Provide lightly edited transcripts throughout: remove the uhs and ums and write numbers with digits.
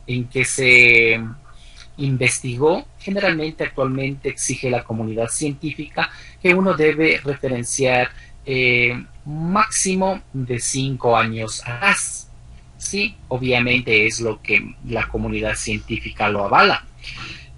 en que se investigó, generalmente actualmente exige la comunidad científica que uno debe referenciar máximo de 5 años atrás. Sí, obviamente es lo que la comunidad científica lo avala.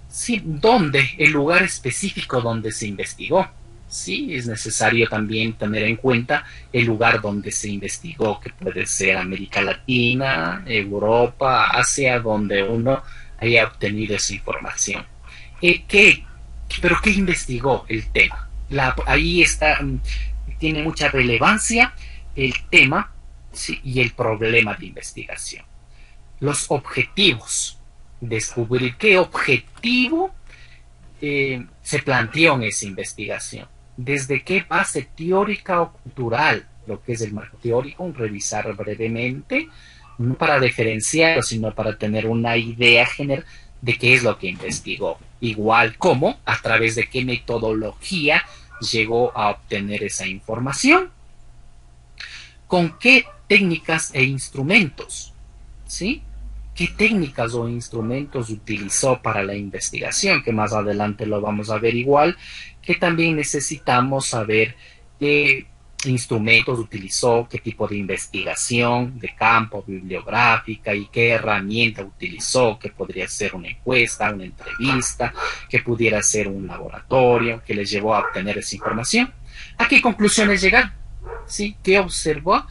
Sí, ¿dónde? El lugar específico donde se investigó. Sí, es necesario también tener en cuenta el lugar donde se investigó, que puede ser América Latina, Europa, Asia, donde uno haya obtenido esa información. ¿Qué? ¿Pero qué investigó el tema? Ahí está, tiene mucha relevancia el tema, sí, y el problema de investigación. Los objetivos, descubrir qué objetivo se planteó en esa investigación, desde qué base teórica o cultural, lo que es el marco teórico, revisar brevemente, no para diferenciarlo, sino para tener una idea general de qué es lo que investigó, igual como a través de qué metodología llegó a obtener esa información, con qué técnicas e instrumentos, ¿sí? ¿Qué técnicas o instrumentos utilizó para la investigación? Que más adelante lo vamos a ver igual, que también necesitamos saber qué instrumentos utilizó, qué tipo de investigación de campo, bibliográfica y qué herramienta utilizó, que podría ser una encuesta, una entrevista, que pudiera ser un laboratorio, que les llevó a obtener esa información. ¿A qué conclusiones llegar? ¿Sí? ¿Qué observó?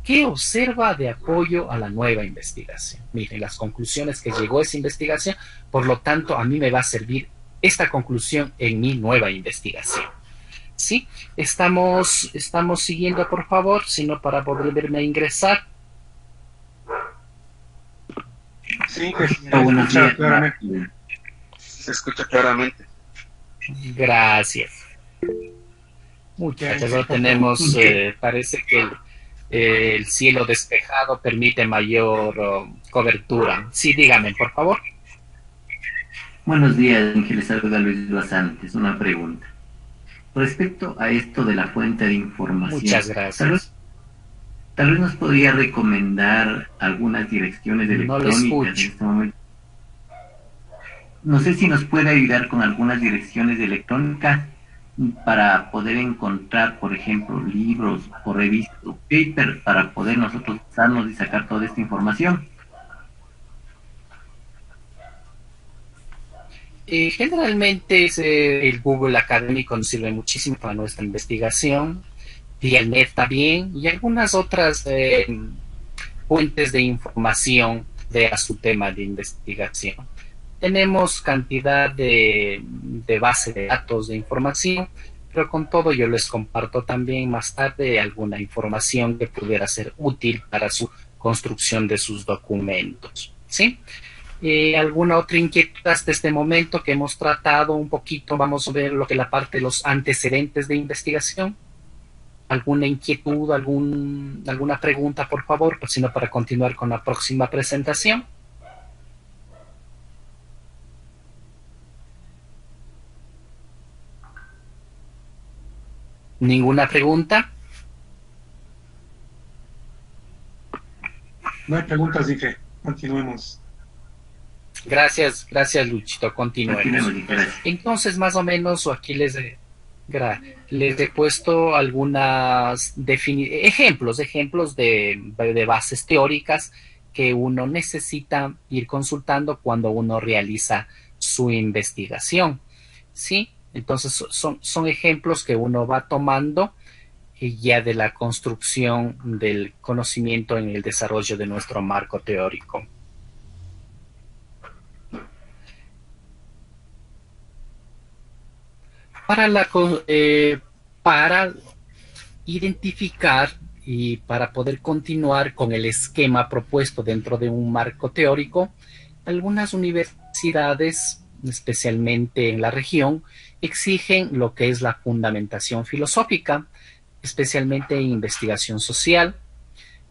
¿Qué observa de apoyo a la nueva investigación? Miren, las conclusiones que llegó esa investigación, por lo tanto, a mí me va a servir esta conclusión en mi nueva investigación. ¿Sí? Estamos siguiendo, por favor, sino para poderme ingresar. Sí, Buenos días, se escucha claramente. Gracias. Bien, Muchachos, sí, lo por favor. tenemos, parece que el cielo despejado permite mayor cobertura. Sí, dígame, por favor. buenos días, Ángeles. Saluda Luis Basantes. Una pregunta. Respecto a esto de la fuente de Muchas información, gracias. tal vez nos podría recomendar algunas direcciones No le electrónicas en escucho. este momento. No sé si nos puede ayudar con algunas direcciones electrónicas para poder encontrar, por ejemplo, libros o revistas o papers para poder nosotros usarnos y sacar toda esta información. Generalmente el Google Académico nos sirve muchísimo para nuestra investigación, y el NET también, y algunas otras fuentes de información a su tema de investigación. Tenemos cantidad de base de datos de información, pero con todo yo les comparto también más tarde alguna información que pudiera ser útil para su construcción de sus documentos. ¿Sí? ¿Alguna otra inquietud hasta este momento que hemos tratado un poquito? Vamos a ver lo que es la parte de los antecedentes de investigación. ¿Alguna inquietud, alguna pregunta, por favor? Pues, sino para continuar con la próxima presentación. ¿Ninguna pregunta? No hay preguntas, dije. Continuemos. Gracias, gracias Luchito, continuemos. Continuemos, gracias. Entonces, más o menos, aquí les he puesto algunas ejemplos de bases teóricas que uno necesita ir consultando cuando uno realiza su investigación. ¿Sí? Entonces, son ejemplos que uno va tomando ya de la construcción del conocimiento en el desarrollo de nuestro marco teórico. Para, para identificar y para poder continuar con el esquema propuesto dentro de un marco teórico, algunas universidades, especialmente en la región, exigen lo que es la fundamentación filosófica, especialmente en investigación social.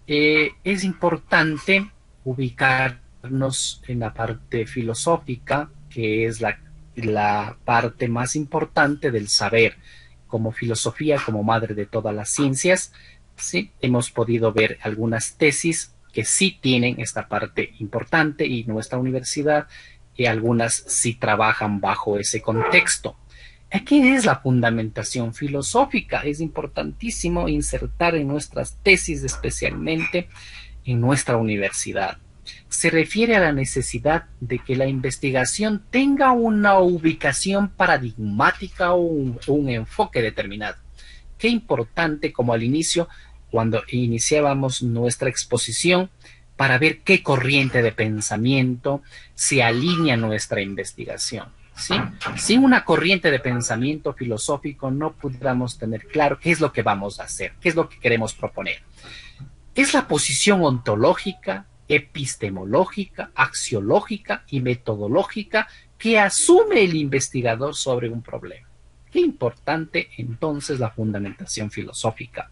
Es importante ubicarnos en la parte filosófica, que es la parte más importante del saber. Como filosofía, como madre de todas las ciencias, ¿sí? Hemos podido ver algunas tesis que sí tienen esta parte importante y nuestra universidad y algunas sí trabajan bajo ese contexto. ¿Qué es la fundamentación filosófica? Es importantísimo insertar en nuestras tesis, especialmente en nuestra universidad. Se refiere a la necesidad de que la investigación tenga una ubicación paradigmática o un enfoque determinado. Qué importante, como al inicio, cuando iniciábamos nuestra exposición, para ver qué corriente de pensamiento se alinea a nuestra investigación. ¿Sí? Sin una corriente de pensamiento filosófico no pudiéramos tener claro qué es lo que vamos a hacer, qué es lo que queremos proponer. Es la posición ontológica, epistemológica, axiológica y metodológica que asume el investigador sobre un problema. Qué importante entonces la fundamentación filosófica.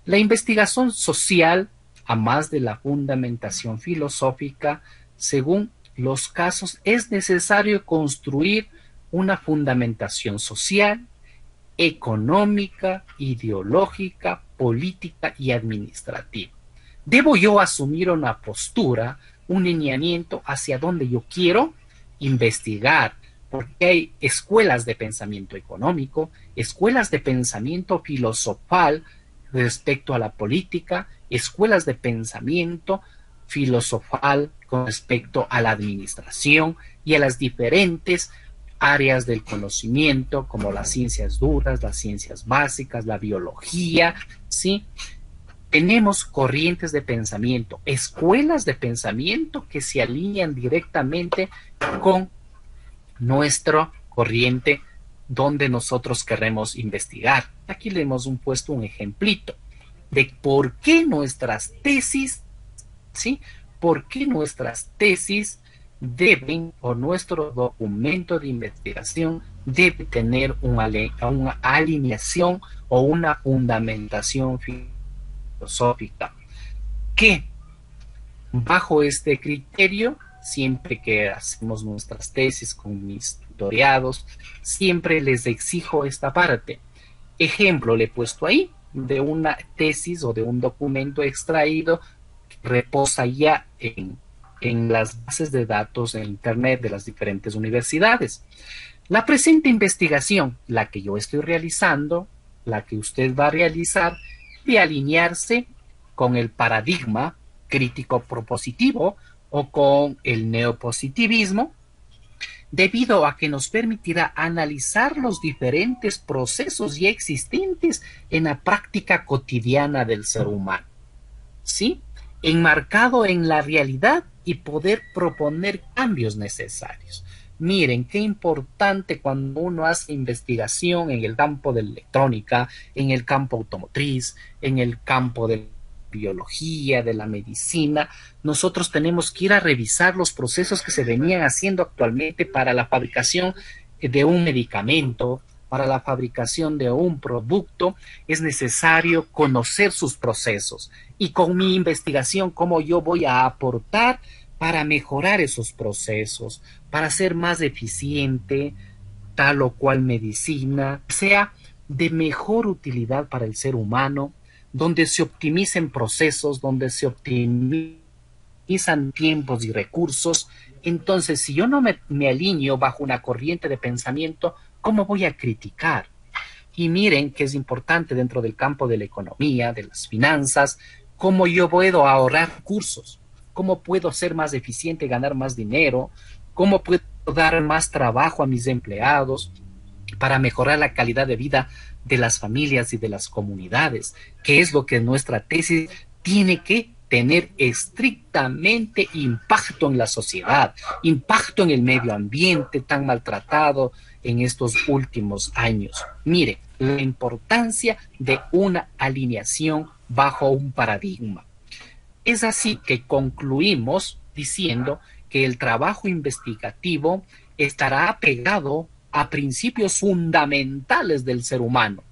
La investigación social, a más de la fundamentación filosófica, según los casos, es necesario construir una fundamentación social, económica, ideológica, política y administrativa. ¿Debo yo asumir una postura, un lineamiento hacia donde yo quiero investigar? Porque hay escuelas de pensamiento económico, escuelas de pensamiento filosofal respecto a la política, escuelas de pensamiento filosofal con respecto a la administración y a las diferentes áreas del conocimiento, como las ciencias duras, las ciencias básicas, la biología, ¿sí? Tenemos corrientes de pensamiento, escuelas de pensamiento que se alinean directamente con nuestra corriente donde nosotros queremos investigar. Aquí le hemos puesto un ejemplito de por qué nuestras tesis, ¿sí? ¿Por qué nuestras tesis deben, o nuestro documento de investigación debe tener una alineación o una fundamentación filosófica? Que bajo este criterio, siempre que hacemos nuestras tesis con mis tutoriados, siempre les exijo esta parte. Ejemplo, le he puesto ahí de una tesis o de un documento extraído que reposa ya en las bases de datos en Internet de las diferentes universidades. La presente investigación, la que yo estoy realizando, la que usted va a realizar, debe alinearse con el paradigma crítico propositivo o con el neopositivismo, debido a que nos permitirá analizar los diferentes procesos ya existentes en la práctica cotidiana del ser humano, ¿sí? Enmarcado en la realidad y poder proponer cambios necesarios. Miren, qué importante cuando uno hace investigación en el campo de la electrónica, en el campo automotriz, en el campo de biología, de la medicina, nosotros tenemos que ir a revisar los procesos que se venían haciendo actualmente para la fabricación de un medicamento, para la fabricación de un producto. Es necesario conocer sus procesos y con mi investigación cómo yo voy a aportar para mejorar esos procesos, para ser más eficiente, tal o cual medicina, sea de mejor utilidad para el ser humano, donde se optimicen procesos, donde se optimizan tiempos y recursos. Entonces, si yo no me alineo bajo una corriente de pensamiento, ¿cómo voy a criticar? Y miren que es importante dentro del campo de la economía, de las finanzas, cómo yo puedo ahorrar recursos, cómo puedo ser más eficiente, ganar más dinero, cómo puedo dar más trabajo a mis empleados para mejorar la calidad de vida de las familias y de las comunidades, que es lo que nuestra tesis tiene que tener estrictamente impacto en la sociedad, impacto en el medio ambiente tan maltratado en estos últimos años. Mire, la importancia de una alineación bajo un paradigma. Es así que concluimos diciendo que el trabajo investigativo estará apegado a principios fundamentales del ser humano,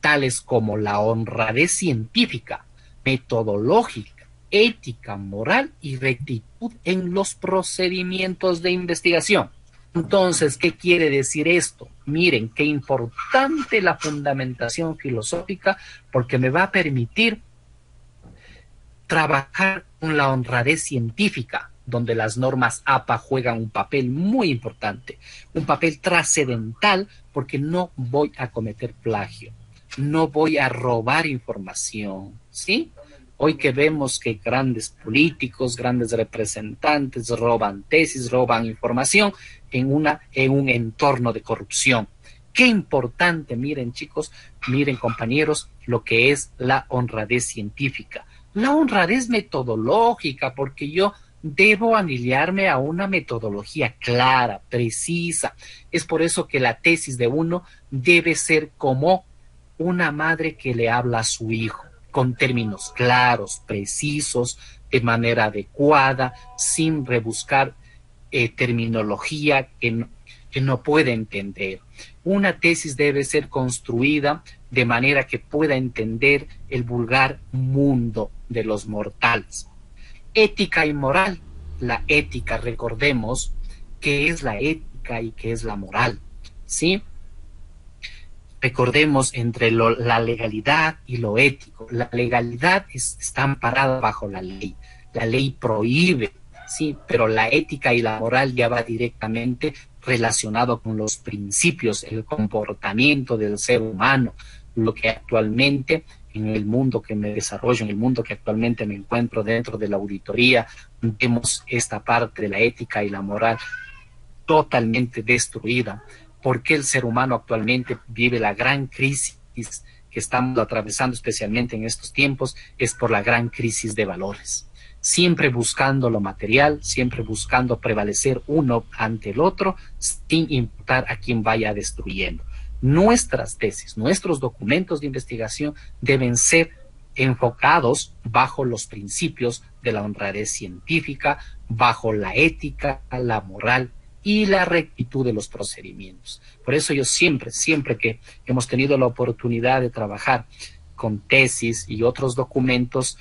tales como la honradez científica, metodológica, ética, moral y rectitud en los procedimientos de investigación. Entonces, ¿qué quiere decir esto? Miren, qué importante la fundamentación filosófica, porque me va a permitir trabajar con la honradez científica, donde las normas APA juegan un papel muy importante, un papel trascendental, porque no voy a cometer plagio, no voy a robar información, ¿sí? Hoy que vemos que grandes políticos, grandes representantes roban tesis, roban información en un entorno de corrupción. Qué importante, miren chicos, miren compañeros, lo que es la honradez científica, la honradez metodológica, porque yo debo aniliarme a una metodología clara, precisa. Es por eso que la tesis de uno debe ser como una madre que le habla a su hijo, con términos claros, precisos, de manera adecuada, sin rebuscar terminología que no puede entender. Una tesis debe ser construida de manera que pueda entender el vulgar mundo de los mortales. Ética y moral. La ética, recordemos, qué es la ética y qué es la moral, ¿sí? Recordemos entre la legalidad y lo ético. La legalidad está amparada bajo la ley. La ley prohíbe, sí, pero la ética y la moral ya va directamente relacionado con los principios, el comportamiento del ser humano, lo que actualmente en el mundo que me desarrollo, en el mundo que actualmente me encuentro dentro de la auditoría, vemos esta parte de la ética y la moral totalmente destruida. ¿Por qué el ser humano actualmente vive la gran crisis que estamos atravesando, especialmente en estos tiempos? Es por la gran crisis de valores. Siempre buscando lo material, siempre buscando prevalecer uno ante el otro, sin importar a quién vaya destruyendo. Nuestras tesis, nuestros documentos de investigación deben ser enfocados bajo los principios de la honradez científica, bajo la ética, la moral y la rectitud de los procedimientos. Por eso yo siempre que hemos tenido la oportunidad de trabajar con tesis y otros documentos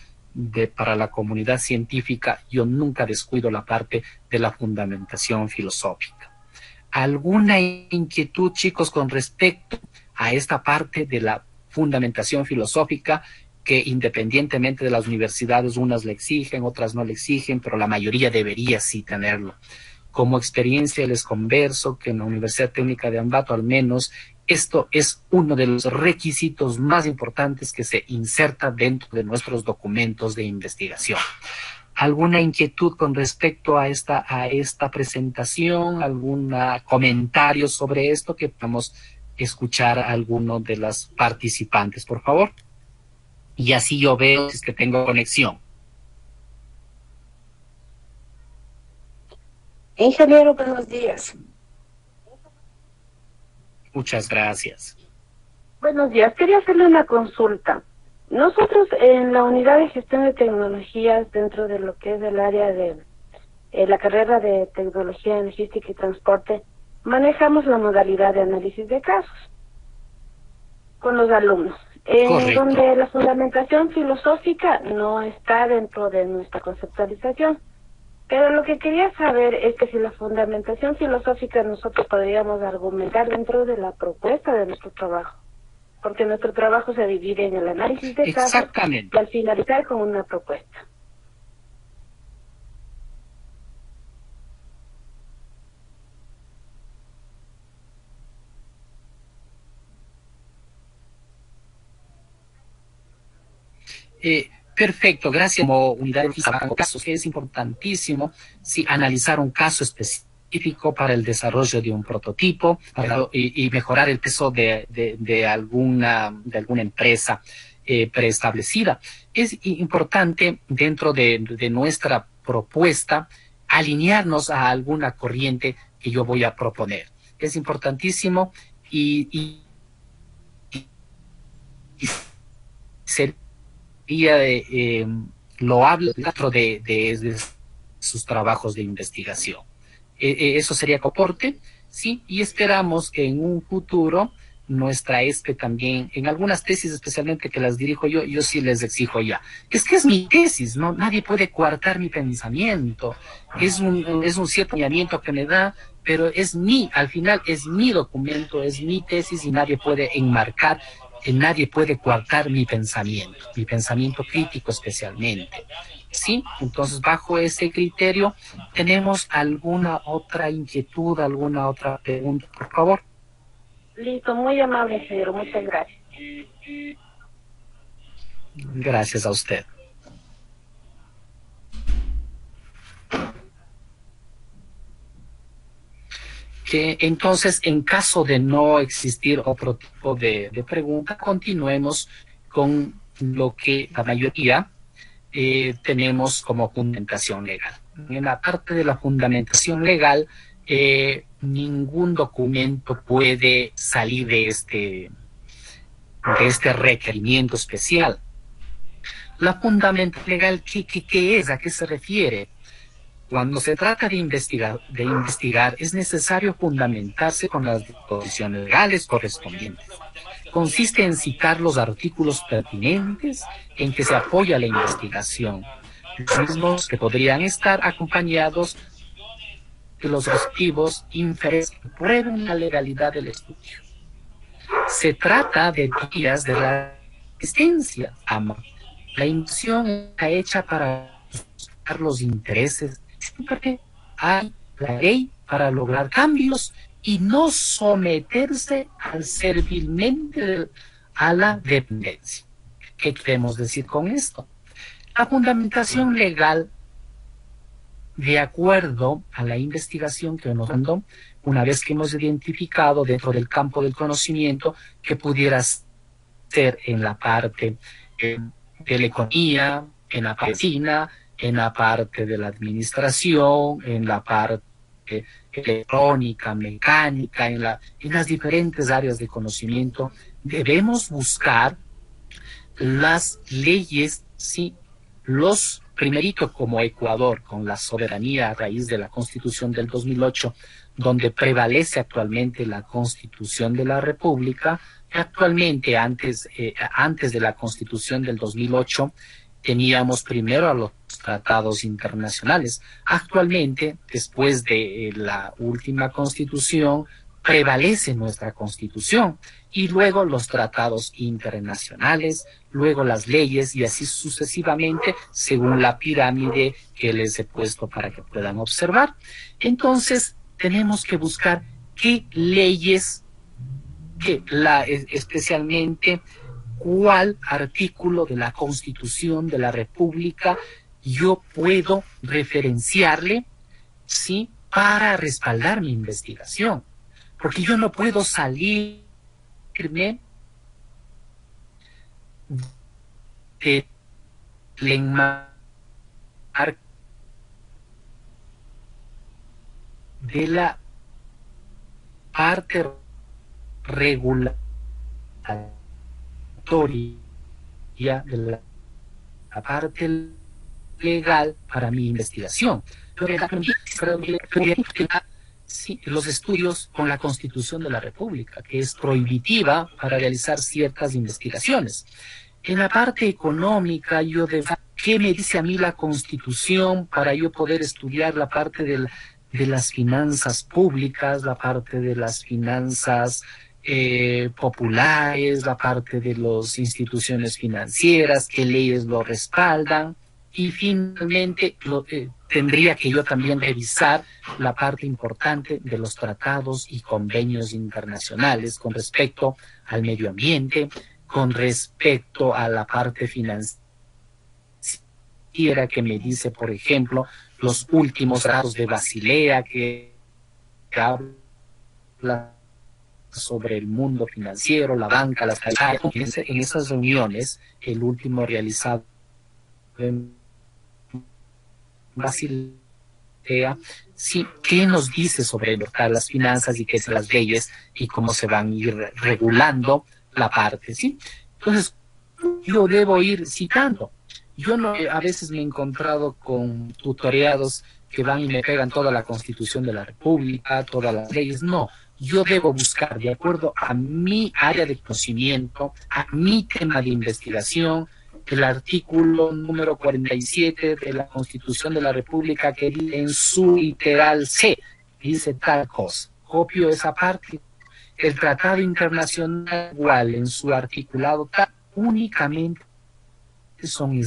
para la comunidad científica, yo nunca descuido la parte de la fundamentación filosófica. ¿Alguna inquietud, chicos, con respecto a esta parte de la fundamentación filosófica que independientemente de las universidades, unas le exigen, otras no le exigen, pero la mayoría debería sí tenerlo? Como experiencia les converso que en la Universidad Técnica de Ambato, al menos, esto es uno de los requisitos más importantes que se inserta dentro de nuestros documentos de investigación. ¿Alguna inquietud con respecto a esta presentación? ¿Algún comentario sobre esto que podamos escuchar a alguno de las participantes, por favor? Y así yo veo si es que tengo conexión. Ingeniero, buenos días. Muchas gracias. Buenos días. Quería hacerle una consulta. Nosotros en la unidad de gestión de tecnologías, dentro de lo que es el área de la carrera de tecnología, logística y transporte, manejamos la modalidad de análisis de casos con los alumnos, donde la fundamentación filosófica no está dentro de nuestra conceptualización. Pero lo que quería saber es que si la fundamentación filosófica nosotros podríamos argumentar dentro de la propuesta de nuestro trabajo, porque nuestro trabajo se divide en el análisis de casos y al finalizar con una propuesta. Perfecto, gracias. Como unidad de casos, que es importantísimo, sí, analizar un caso específico para el desarrollo de un prototipo y mejorar el peso de alguna empresa preestablecida. Es importante dentro de nuestra propuesta alinearnos a alguna corriente que yo voy a proponer. Es importantísimo y ser loable dentro de sus trabajos de investigación. Eso sería Coporte, sí, y esperamos que en un futuro nuestra ESPE también, en algunas tesis especialmente que las dirijo yo sí les exijo ya. Es que es mi tesis, ¿no? Nadie puede coartar mi pensamiento. Es un cierto lineamiento que me da, pero al final es mi documento, es mi tesis y nadie puede enmarcar nadie puede coartar mi pensamiento crítico especialmente. Sí, entonces bajo ese criterio, ¿tenemos alguna otra inquietud, alguna otra pregunta, por favor? Listo, muy amable, señor. Muchas gracias. Gracias a usted. Que entonces, en caso de no existir otro tipo de pregunta, continuemos con lo que la mayoría tenemos como fundamentación legal. En la parte de la fundamentación legal, ningún documento puede salir de este requerimiento especial. La fundamentación legal, ¿qué es? ¿A qué se refiere? Cuando se trata de investigar, es necesario fundamentarse con las disposiciones legales correspondientes. Consiste en citar los artículos pertinentes en que se apoya la investigación, los mismos que podrían estar acompañados de los respectivos inferencias que prueben la legalidad del estudio. Se trata de teorías de la existencia. La inversión está hecha para buscar los intereses. Siempre hay la ley para lograr cambios y no someterse servilmente a la dependencia. ¿Qué queremos decir con esto? La fundamentación legal, de acuerdo a la investigación que nos mandó, una vez que hemos identificado dentro del campo del conocimiento que pudiera ser en la parte de la economía, en la medicina, en la parte de la administración, en la parte electrónica, mecánica, en las diferentes áreas de conocimiento, debemos buscar las leyes, sí, los primerito como Ecuador, con la soberanía a raíz de la Constitución del 2008, donde prevalece actualmente la Constitución de la República. Actualmente, antes de la Constitución del 2008, teníamos primero a los tratados internacionales. Actualmente, después de la última Constitución, prevalece nuestra Constitución y luego los tratados internacionales, luego las leyes y así sucesivamente según la pirámide que les he puesto para que puedan observar. Entonces, tenemos que buscar qué leyes, especialmente cuál artículo de la Constitución de la República yo puedo referenciarle, ¿sí?, para respaldar mi investigación. Porque yo no puedo salirme de la parte regulatoria de la parte legal para mi investigación. Sí, los estudios con la Constitución de la República, que es prohibitiva para realizar ciertas investigaciones. En la parte económica, ¿qué me dice a mí la Constitución para yo poder estudiar la parte de las finanzas públicas, la parte de las finanzas populares, la parte de las instituciones financieras, qué leyes lo respaldan? Y finalmente tendría que yo también revisar la parte importante de los tratados y convenios internacionales con respecto al medio ambiente, con respecto a la parte financiera que me dice, por ejemplo, los últimos tratados de Basilea que habla sobre el mundo financiero, la banca, las en esas reuniones, el último realizado en Basilea, sí, ¿qué nos dice sobre las finanzas y qué son las leyes y cómo se van a ir regulando la parte, ¿sí? Entonces, yo debo ir citando. Yo no, a veces me he encontrado con tutoriados que van y me pegan toda la Constitución de la República, todas las leyes. No, yo debo buscar de acuerdo a mi área de conocimiento, a mi tema de investigación, el artículo número 47 de la Constitución de la República que dice en su literal C, dice tal cosa. Copio esa parte. el tratado internacional igual en su articulado únicamente son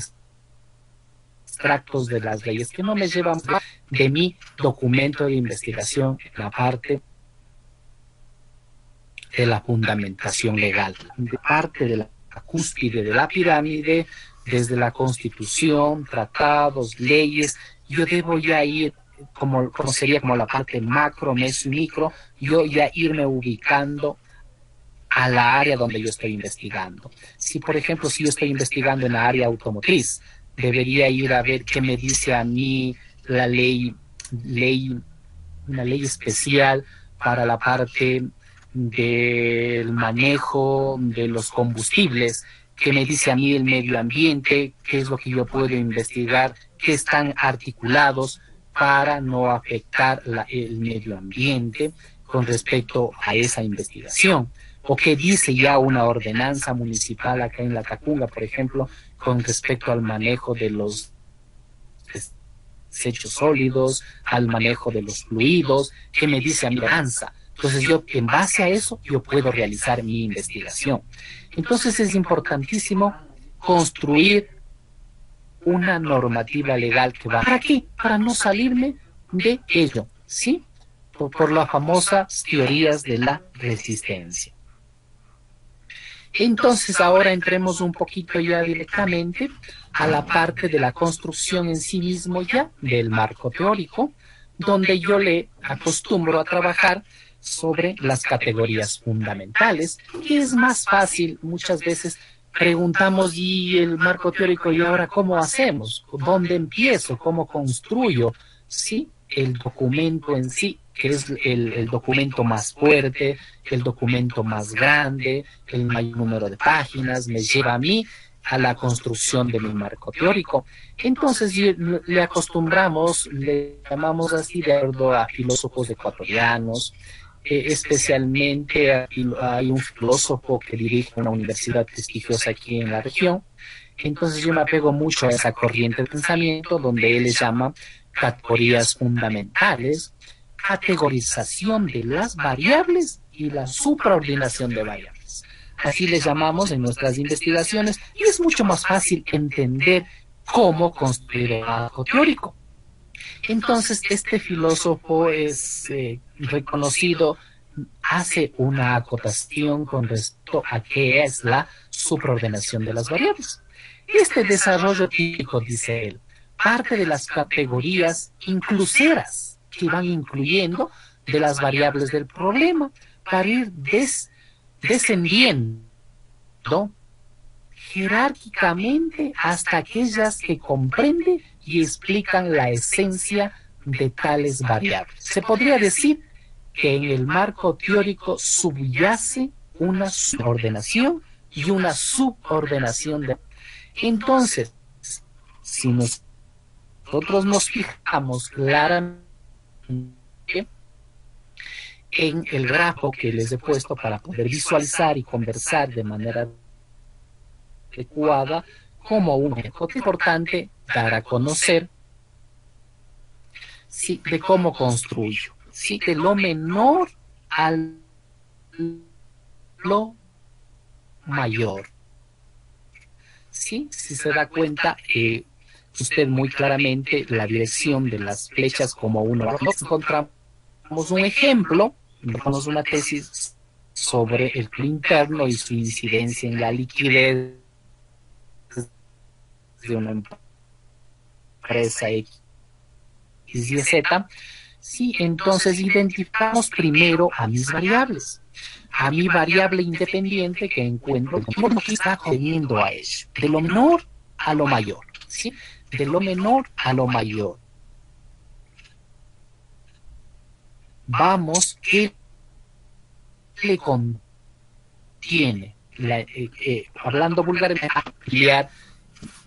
extractos de las leyes que no me llevan de mi documento de investigación en la parte de la fundamentación legal, de parte de la cúspide de la pirámide, desde la Constitución, tratados, leyes. Yo debo ya ir, como sería como la parte macro, meso y micro, yo ya irme ubicando a la área donde yo estoy investigando. Si, por ejemplo, si yo estoy investigando en la área automotriz, debería ir a ver qué me dice a mí la una ley especial para la parte del manejo de los combustibles, qué me dice a mí el medio ambiente, qué es lo que yo puedo investigar, qué están articulados para no afectar el medio ambiente con respecto a esa investigación. O qué dice ya una ordenanza municipal acá en La Tacunga, por ejemplo, con respecto al manejo de los desechos sólidos, al manejo de los fluidos, qué me dice a mi ordenanza. Entonces yo, en base a eso, yo puedo realizar mi investigación. Entonces es importantísimo construir una normativa legal que va. ¿Para qué? Para no salirme de ello, ¿sí? Por las famosas teorías de la resistencia. Entonces ahora entremos un poquito ya directamente a la parte de la construcción en sí mismo ya del marco teórico, donde yo le acostumbro a trabajar sobre las categorías fundamentales, que es más fácil. Muchas veces preguntamos, ¿y el marco teórico? ¿Y ahora cómo hacemos? ¿Dónde empiezo? ¿Cómo construyo? Sí, el documento en sí, que es el documento más fuerte, el documento más grande, el mayor número de páginas, me lleva a mí a la construcción de mi marco teórico. Entonces le acostumbramos, le llamamos así de acuerdo a filósofos ecuatorianos, especialmente hay un filósofo que dirige una universidad prestigiosa aquí en la región. Entonces yo me apego mucho a esa corriente de pensamiento donde él le llama categorías fundamentales, categorización de las variables y la supraordinación de variables. Así les llamamos en nuestras investigaciones y es mucho más fácil entender cómo construir el marco teórico. Entonces, este filósofo es reconocido, hace una acotación con respecto a qué es la supraordenación de las variables. Este desarrollo típico, dice él, parte de las categorías incluseras que van incluyendo de las variables del problema para ir descendiendo jerárquicamente hasta aquellas que comprende y explican la esencia de tales variables. Se podría decir que en el marco teórico subyace una ordenación y una subordenación de... Entonces, si nosotros nos fijamos claramente en el grafo que les he puesto para poder visualizar y conversar de manera adecuada, como un ejemplo importante dar a conocer, ¿sí?, de cómo construyo, ¿sí?, de lo menor a lo mayor. ¿Sí? Si se da cuenta, usted muy claramente la dirección de las flechas como uno. Nos encontramos un ejemplo, tenemos una tesis sobre el flujo interno y su incidencia en la liquidez de una empresa X y Z. Sí, entonces identificamos primero a mis variables, a mi variable independiente que encuentro que está teniendo a ello, de lo menor a lo mayor, ¿sí? De lo menor a lo mayor. Vamos, ¿qué le contiene? Hablando vulgarmente, ampliar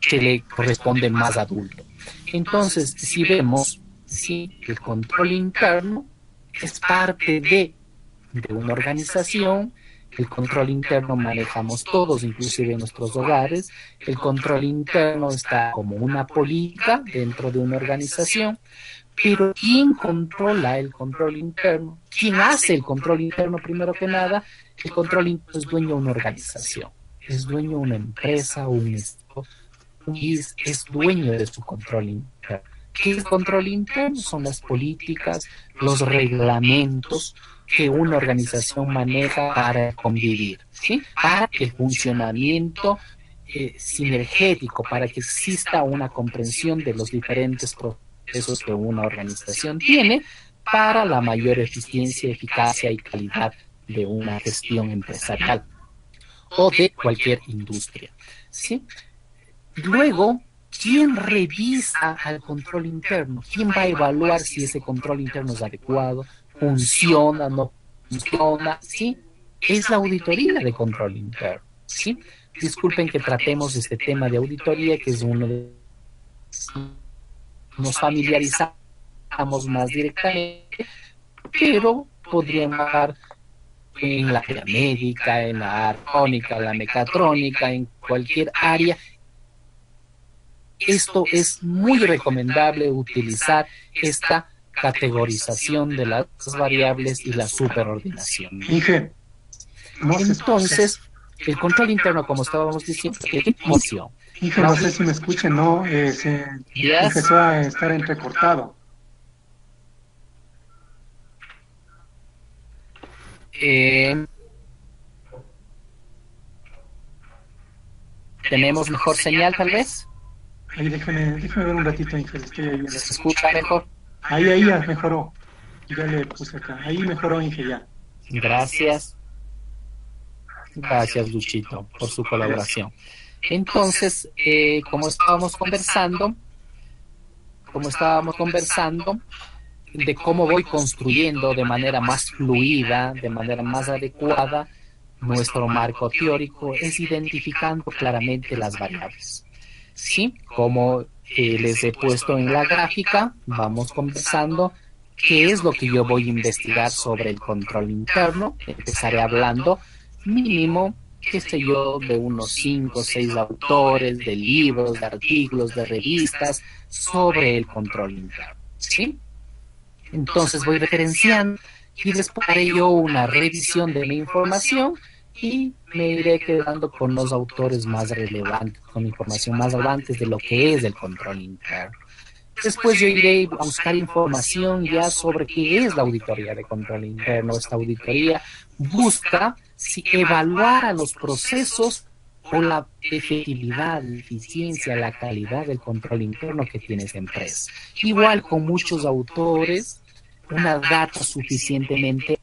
que le corresponde más adulto. Entonces, si vemos, sí, el control interno es parte de una organización. El control interno manejamos todos, inclusive en nuestros hogares. El control interno está como una política dentro de una organización. Pero ¿quién controla el control interno? ¿Quién hace el control interno primero que nada? El control interno es dueño de una organización, es dueño de una empresa, un estado, un país, es dueño de su control interno. ¿Qué es control interno? Son las políticas, los reglamentos que una organización maneja para convivir, ¿sí? Para el funcionamiento sinergético, para que exista una comprensión de los diferentes procesos que una organización tiene para la mayor eficiencia, eficacia y calidad de una gestión empresarial o de cualquier industria, ¿sí? Luego, ¿quién revisa al control interno? ¿Quién va a evaluar si ese control interno es adecuado, funciona, no funciona? ¿Sí? Es la auditoría de control interno. ¿Sí? Disculpen que tratemos este tema de auditoría, que es uno de nos familiarizamos más directamente, pero podríamos hablar en la área médica, en la artrónica, la mecatrónica, en cualquier área. Esto es muy recomendable utilizar esta categorización de las variables y la superordinación. Inge, no se escucha. Entonces, el control interno, como estábamos diciendo, es emoción. Inge, no sé si me escuchen, no, se Yes. empezó a estar entrecortado. ¿Tenemos mejor señal tal vez? Ahí déjame ver un ratito, Inge, estoy ahí viendo. ¿Se escucha mejor? Ahí ya mejoró. Ya le puse acá. Ahí mejoró, Inge, ya. Gracias. Gracias, Luchito, por su colaboración. Entonces, como estábamos conversando de cómo voy construyendo de manera más fluida, de manera más adecuada nuestro marco teórico, es identificando claramente las variables. ¿Sí? Como les he puesto en la gráfica, vamos conversando qué es lo que yo voy a investigar sobre el control interno. Empezaré hablando mínimo, qué sé yo, de unos 5 o 6 autores, de libros, de artículos, de revistas sobre el control interno. ¿Sí? Entonces voy referenciando y después haré yo una revisión de mi información y me iré quedando con los autores más relevantes, con información más relevante de lo que es el control interno. Después yo iré a buscar información ya sobre qué es la auditoría de control interno. Esta auditoría busca evaluar a los procesos o la efectividad, la eficiencia, la calidad del control interno que tiene esa empresa. Igual con muchos autores, una data suficientemente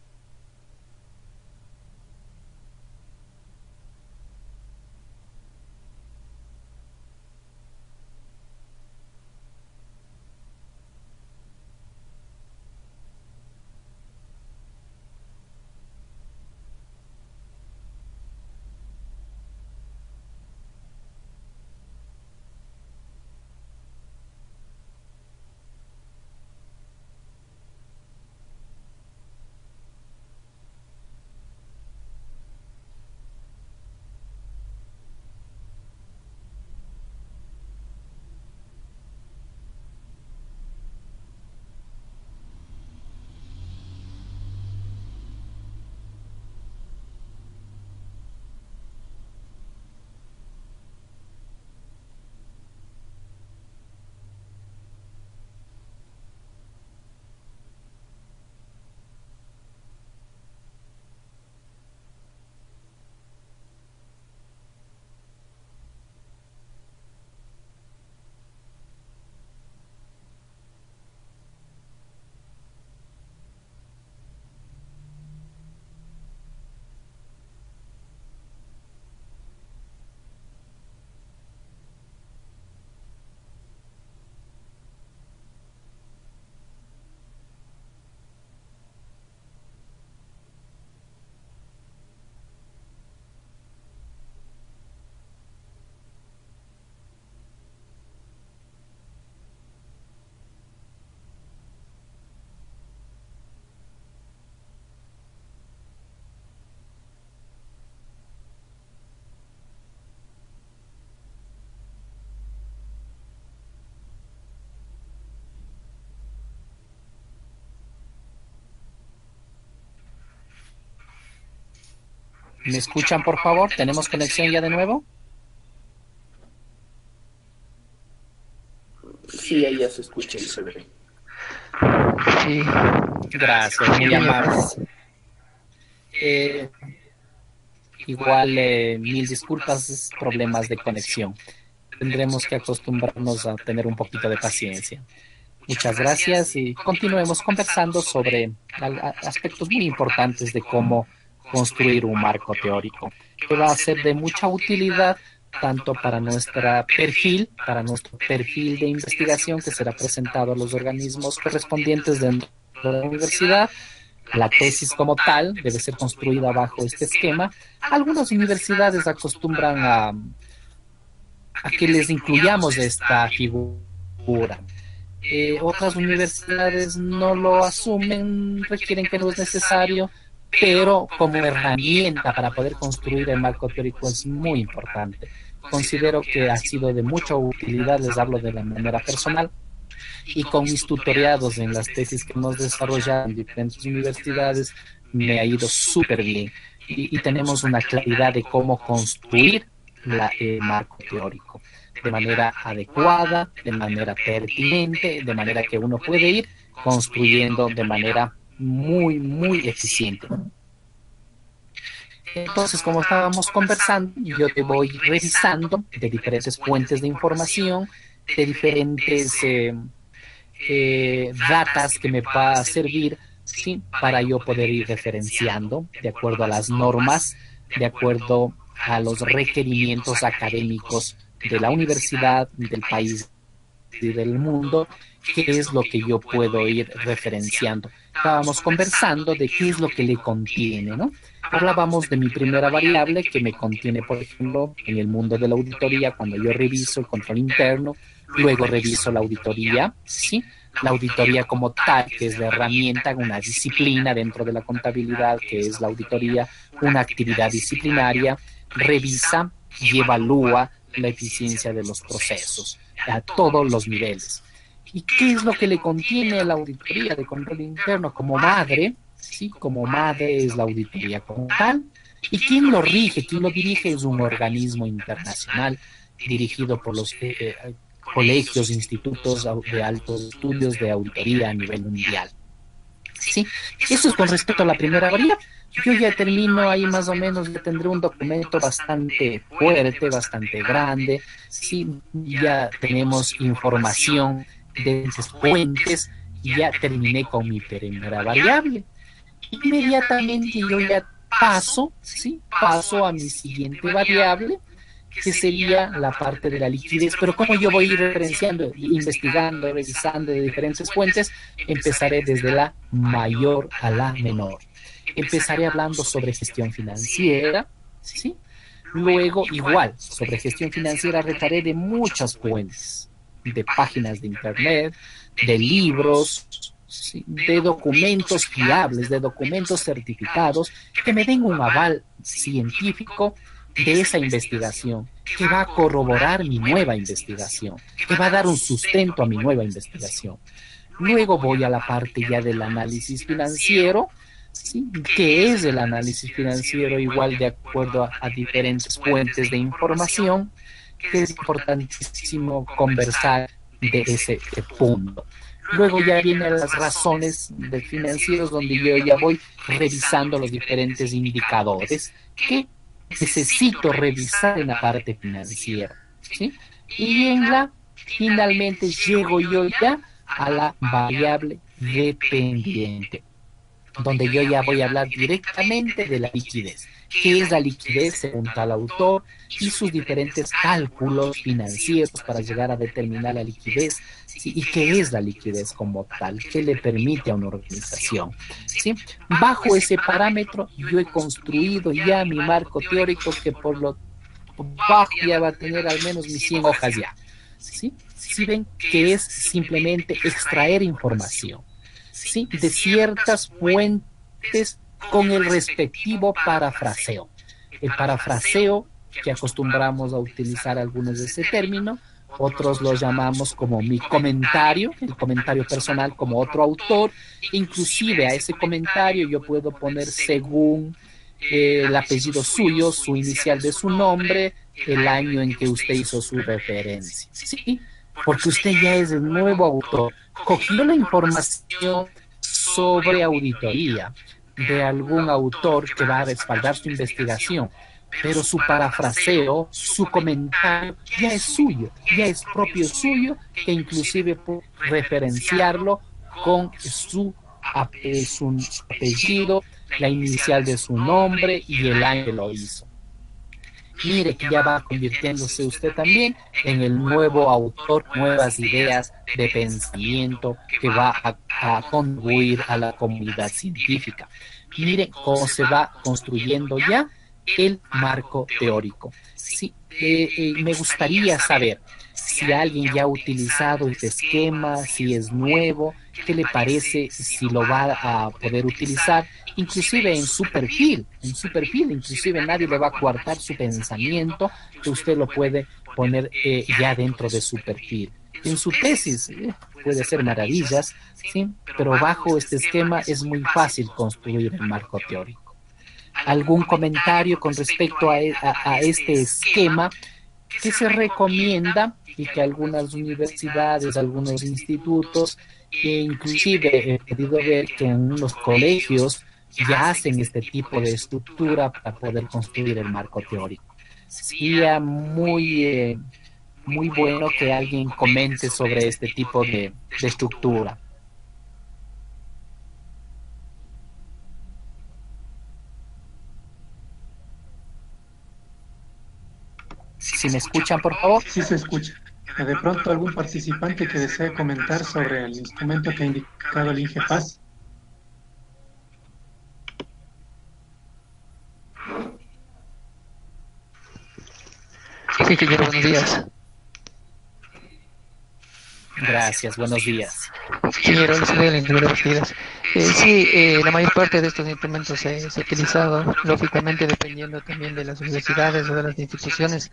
¿Me escuchan, por favor? ¿Tenemos conexión ya de nuevo? Sí, ahí ya se escucha y se ve. Sí. Gracias, muy amables. Igual, mil disculpas, problemas de conexión. Tendremos que acostumbrarnos a tener un poquito de paciencia. Muchas gracias y continuemos conversando sobre aspectos muy importantes de cómo construir un marco teórico, que va a ser de mucha utilidad tanto para nuestro perfil de investigación que será presentado a los organismos correspondientes dentro de la universidad. La tesis como tal debe ser construida bajo este esquema. Algunas universidades acostumbran a que les incluyamos esta figura. Otras universidades no lo asumen, requieren que no es necesario, pero como herramienta para poder construir el marco teórico es muy importante. Considero que ha sido de mucha utilidad, les hablo de la manera personal, y con mis tutoriados en las tesis que hemos desarrollado en diferentes universidades me ha ido súper bien y tenemos una claridad de cómo construir el marco teórico de manera adecuada, de manera pertinente, de manera que uno puede ir construyendo de manera muy, muy eficiente. Entonces, como estábamos conversando, yo te voy revisando de diferentes fuentes de información, de diferentes datas que me va a servir, ¿sí?, para yo poder ir referenciando de acuerdo a las normas, de acuerdo a los requerimientos académicos de la universidad, del país y del mundo, qué es lo que yo puedo ir referenciando. Estábamos conversando de qué es lo que le contiene, ¿no? Hablábamos de mi primera variable que me contiene, por ejemplo, en el mundo de la auditoría, cuando yo reviso el control interno, luego reviso la auditoría, ¿sí? La auditoría como tal, que es la herramienta, una disciplina dentro de la contabilidad, que es la auditoría, una actividad disciplinaria, revisa y evalúa la eficiencia de los procesos a todos los niveles. ¿Y qué es lo que le contiene a la auditoría de control interno como madre? Sí, como madre es la auditoría como tal. ¿Y quién lo rige? ¿Quién lo dirige? Es un organismo internacional dirigido por los colegios, institutos de altos estudios de auditoría a nivel mundial. ¿Sí? Eso es con respecto a la primera variable. Yo ya termino ahí más o menos, ya tendré un documento bastante fuerte, bastante grande. Sí, ya tenemos información de esas fuentes y ya terminé con mi primera variable. Inmediatamente yo ya paso, ¿sí?, paso a mi siguiente variable, que sería la parte de la liquidez. Pero como yo voy a ir referenciando, investigando, revisando de diferentes fuentes, empezaré desde la mayor a la menor. Empezaré hablando sobre gestión financiera, ¿sí? Luego, igual, sobre gestión financiera retaré de muchas fuentes, de páginas de internet, de libros, ¿sí?, de documentos fiables, de documentos certificados que me den un aval científico de esa investigación, que va a corroborar mi nueva investigación, que va a dar un sustento a mi nueva investigación. Luego voy a la parte ya del análisis financiero, ¿sí?, que es el análisis financiero igual de acuerdo a diferentes fuentes de información, que es importantísimo conversar de ese punto. Luego ya vienen las razones de financieros, donde yo ya voy revisando los diferentes indicadores que necesito revisar en la parte financiera, ¿sí? Y finalmente llego yo ya a la variable dependiente, donde yo ya voy a hablar directamente de la liquidez. ¿Qué es la liquidez según tal autor? Y sus diferentes cálculos financieros para llegar a determinar la liquidez, ¿sí? ¿Y qué es la liquidez como tal? ¿Qué le permite a una organización? ¿Sí? Bajo ese parámetro yo he construido ya mi marco teórico, que por lo bajo ya va a tener al menos mis 100 hojas ya. ¿Sí? Si ven que es simplemente extraer información, ¿sí?, de ciertas fuentes con el respectivo parafraseo. El parafraseo, que acostumbramos a utilizar algunos de ese término, otros lo llamamos como mi comentario, el comentario personal como otro autor. Inclusive a ese comentario yo puedo poner según el apellido suyo, su inicial de su nombre, el año en que usted hizo su referencia. ¿Sí? Porque usted ya es el nuevo autor. Cogió la información sobre auditoría de algún autor que va a respaldar su investigación, pero su parafraseo, su comentario ya es suyo, ya es propio suyo, que inclusive puede referenciarlo con su apellido, la inicial de su nombre y el año que lo hizo. Mire que ya va convirtiéndose usted también en el nuevo autor, nuevas ideas de pensamiento que va a contribuir a la comunidad científica. Mire cómo se va construyendo ya el marco teórico. Sí, me gustaría saber si alguien ya ha utilizado este esquema, si es nuevo, qué le parece, si lo va a poder utilizar, inclusive en su perfil, inclusive nadie le va a coartar su pensamiento, que usted lo puede poner ya dentro de su perfil. En su tesis puede ser maravillas, ¿sí? Pero bajo este esquema es muy fácil construir el marco teórico. ¿Algún comentario con respecto a este esquema que se recomienda y que algunas universidades, algunos institutos, e inclusive he podido ver que en los colegios ya hacen este tipo de estructura para poder construir el marco teórico? Sería muy bueno que alguien comente sobre este tipo de estructura. Si me escuchan, por favor. Sí se escucha. De pronto algún participante que desee comentar sobre el instrumento que ha indicado el INGEPAS. Sí, que buenos días. Gracias, buenos días. Ingeniero, buenos días. La mayor parte de estos instrumentos se ha utilizado, lógicamente dependiendo también de las universidades o de las instituciones.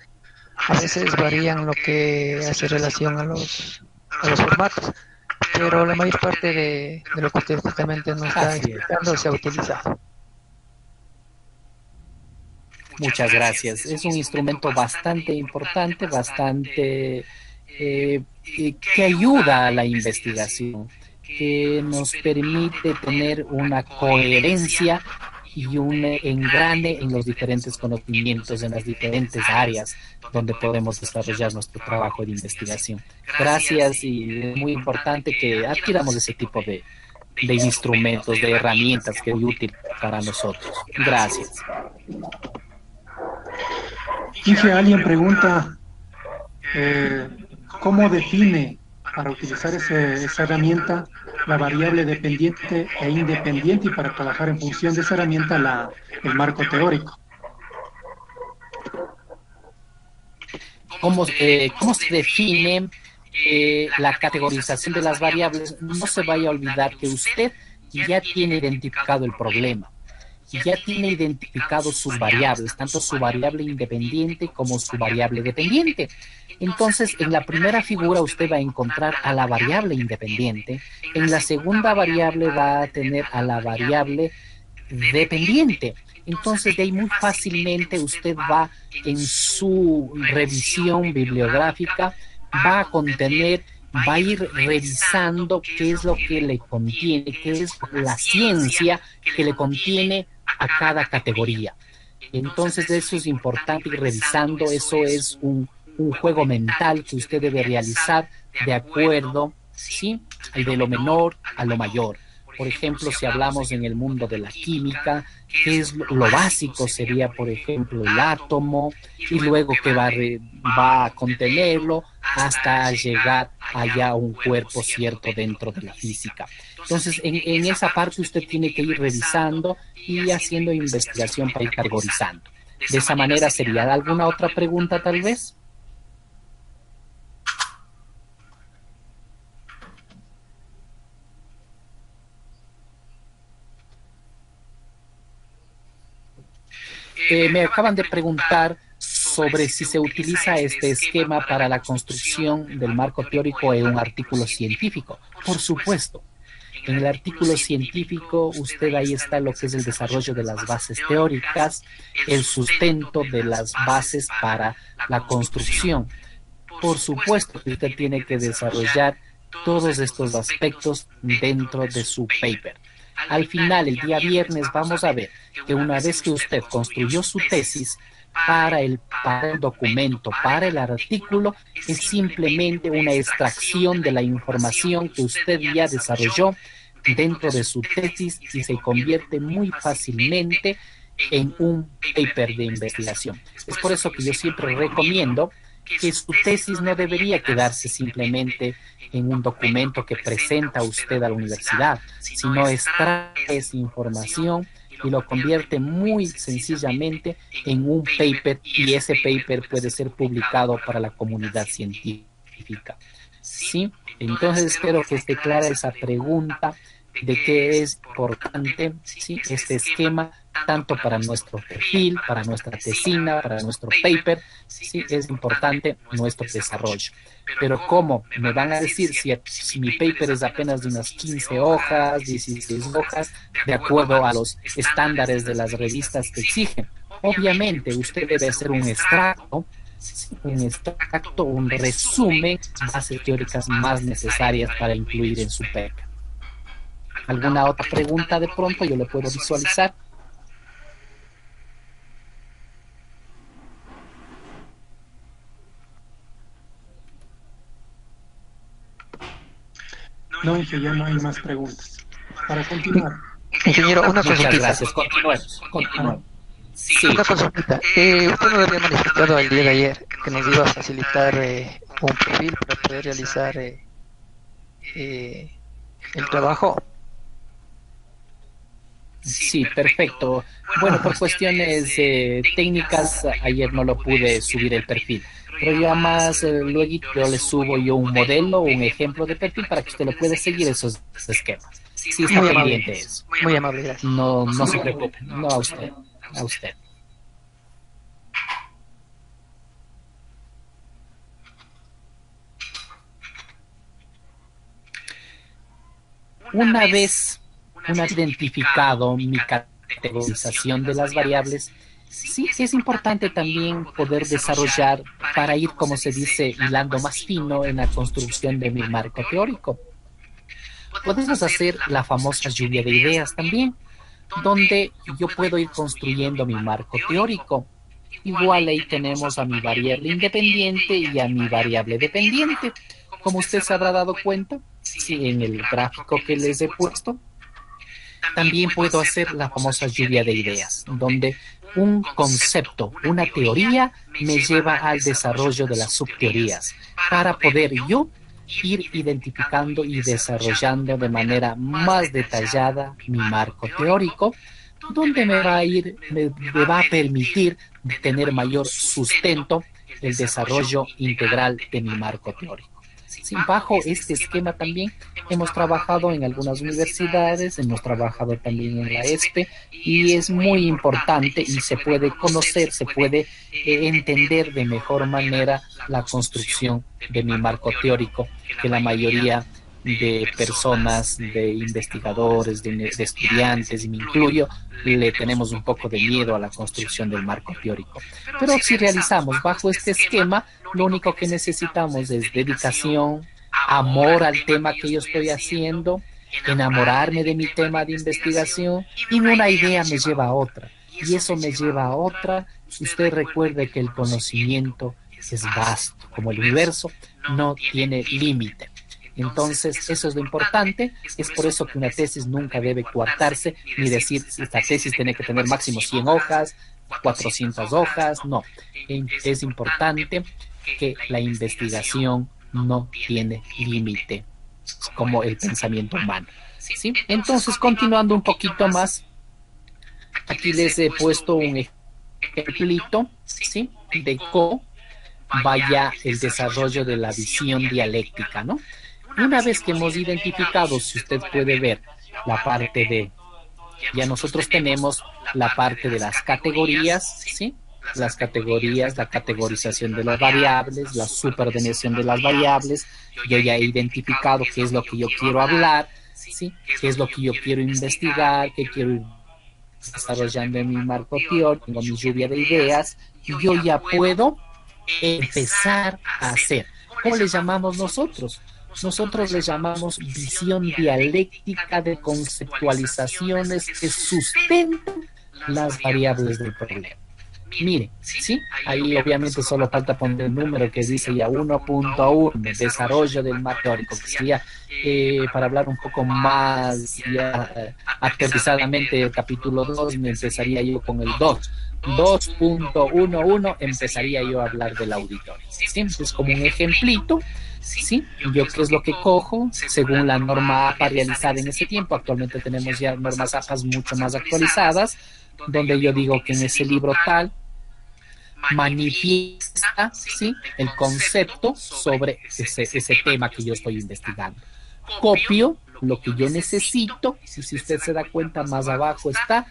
A veces varían lo que hace relación a los formatos, pero la mayor parte de lo que usted justamente nos está explicando se ha utilizado. Muchas gracias. Es un instrumento bastante importante, bastante que ayuda a la investigación, que nos permite tener una coherencia y un engrane en los diferentes conocimientos, en las diferentes áreas donde podemos desarrollar nuestro trabajo de investigación. Gracias, y es muy importante que adquiramos ese tipo de instrumentos, de herramientas que es útil para nosotros. Gracias. Inge, alguien pregunta ¿cómo define para utilizar esa herramienta la variable dependiente e independiente y para trabajar en función de esa herramienta el marco teórico? ¿Cómo se define la categorización de las variables? No se vaya a olvidar que usted ya tiene identificado el problema, ya tiene identificado sus variables, tanto su variable independiente como su variable dependiente. Entonces, en la primera figura usted va a encontrar a la variable independiente, en la segunda variable va a tener a la variable dependiente. Entonces, de ahí muy fácilmente usted va en su revisión bibliográfica, va a ir revisando qué es lo que le contiene, qué es la ciencia que le contiene a cada categoría. Entonces, eso es importante ir revisando, eso es un juego mental que usted debe realizar de acuerdo, ¿sí?, de lo menor a lo mayor. Por ejemplo, si hablamos en el mundo de la química, ¿qué es lo básico? Sería, por ejemplo, el átomo, y luego que va a contenerlo hasta llegar allá a un cuerpo cierto dentro de la física. Entonces, en esa parte usted tiene que ir revisando y haciendo investigación para ir categorizando. De esa manera sería. ¿Alguna otra pregunta tal vez? Me acaban de preguntar sobre si se utiliza este esquema para la construcción del marco teórico en un artículo científico. Por supuesto. En el artículo científico, usted ahí está lo que es el desarrollo de las bases teóricas, el sustento de las bases para la construcción. Por supuesto que usted tiene que desarrollar todos estos aspectos dentro de su paper. Al final, el día viernes, vamos a ver que una vez que usted construyó su tesis, para el documento, para el artículo, es simplemente una extracción de la información que usted ya desarrolló dentro de su tesis y se convierte muy fácilmente en un paper de investigación. Es por eso que yo siempre recomiendo que su tesis no debería quedarse simplemente en un documento que presenta usted a la universidad, sino extrae esa información y lo convierte muy sencillamente en un paper, y ese paper puede ser publicado para la comunidad científica. ¿Sí? Entonces espero que esté clara esa pregunta de qué es importante, ¿sí?, este esquema, tanto para nuestro perfil, para nuestra tesina, para nuestro paper. Sí, es importante nuestro desarrollo. Pero ¿cómo? Me van a decir si mi paper es apenas de unas 15 hojas, 16 hojas, de acuerdo a los estándares de las revistas que exigen. Obviamente, usted debe hacer un extracto, un resumen, bases teóricas más necesarias para incluir en su paper. ¿Alguna otra pregunta de pronto? Yo le puedo visualizar. No, ingeniero, no hay más preguntas. Para continuar. Ingeniero, una Muchas consultita. gracias. Continuemos. Sí. Una consultita. Usted nos había manifestado el día de ayer que nos iba a facilitar un perfil para poder realizar el trabajo. Sí, perfecto. Bueno, por cuestiones técnicas, ayer no lo pude subir el perfil. Pero ya más luego yo le subo yo un modelo, un ejemplo de perfil para que usted lo pueda seguir esos esquemas. Sí, está Muy pendiente amable. eso. Muy amable, gracias. No se preocupe. No, a usted. A usted. Una vez identificado mi categorización de las variables, sí es importante también poder desarrollar para ir, como se dice, hilando más fino en la construcción de mi marco teórico. Podemos hacer la famosa lluvia de ideas también, donde yo puedo ir construyendo mi marco teórico. Igual ahí tenemos a mi variable independiente y a mi variable dependiente. Como usted se habrá dado cuenta, sí, en el gráfico que les he puesto, también puedo hacer la famosa lluvia de ideas, donde un concepto, una teoría, me lleva al desarrollo de las subteorías, para poder yo ir identificando y desarrollando de manera más detallada mi marco teórico, donde me va a permitir tener mayor sustento el desarrollo integral de mi marco teórico. Sí, bajo este esquema también hemos trabajado en algunas universidades, hemos trabajado también en la ESPE, y es muy importante y se puede conocer, se puede entender de mejor manera la construcción de mi marco teórico, que la mayoría de personas, de investigadores, de estudiantes, y me incluyo, le tenemos un poco de miedo a la construcción del marco teórico. Pero si realizamos bajo este esquema, lo único que necesitamos es dedicación, amor al tema que yo estoy haciendo, enamorarme de mi tema de investigación, y una idea me lleva a otra, y eso me lleva a otra. Usted recuerde que el conocimiento es vasto, como el universo no tiene límite. Entonces, eso es lo importante. Es por eso que una tesis nunca debe coartarse, ni decir, esta tesis tiene que tener máximo 100 hojas, 400 hojas, no. Es importante que la investigación no tiene límite, como el pensamiento humano, ¿sí? Entonces, continuando un poquito más, aquí les he puesto un ejemplito, ¿sí?, de cómo vaya el desarrollo de la visión dialéctica, ¿no? Una vez que hemos identificado, si usted puede ver, la parte de, ya nosotros tenemos la parte de las categorías, ¿sí? Las categorías, la categorización de las variables, la superordenación de las variables. Yo ya he identificado qué es lo que yo quiero hablar, ¿sí? ¿Qué es lo que yo quiero investigar? ¿Qué quiero ir desarrollando en mi marco teórico? Tengo mi lluvia de ideas y yo ya puedo empezar a hacer. ¿Cómo le llamamos nosotros? Nosotros le llamamos visión dialéctica de conceptualizaciones que sustentan las variables del problema. Miren, ¿sí? Ahí obviamente solo falta poner el número que dice ya 1.1, desarrollo del marco teórico, que sería, para hablar un poco más ya actualizadamente del capítulo 2, me empezaría yo con el 2. 2.11 empezaría yo a hablar del auditorio. ¿Sí? Es como un ejemplito. ¿Sí? Yo qué es lo que cojo según la norma APA realizada en ese tiempo. Actualmente tenemos ya normas APA mucho más actualizadas, donde yo digo que en ese libro tal manifiesta, ¿sí?, el concepto sobre ese tema que yo estoy investigando. Copio lo que yo necesito, y si usted se da cuenta, más abajo está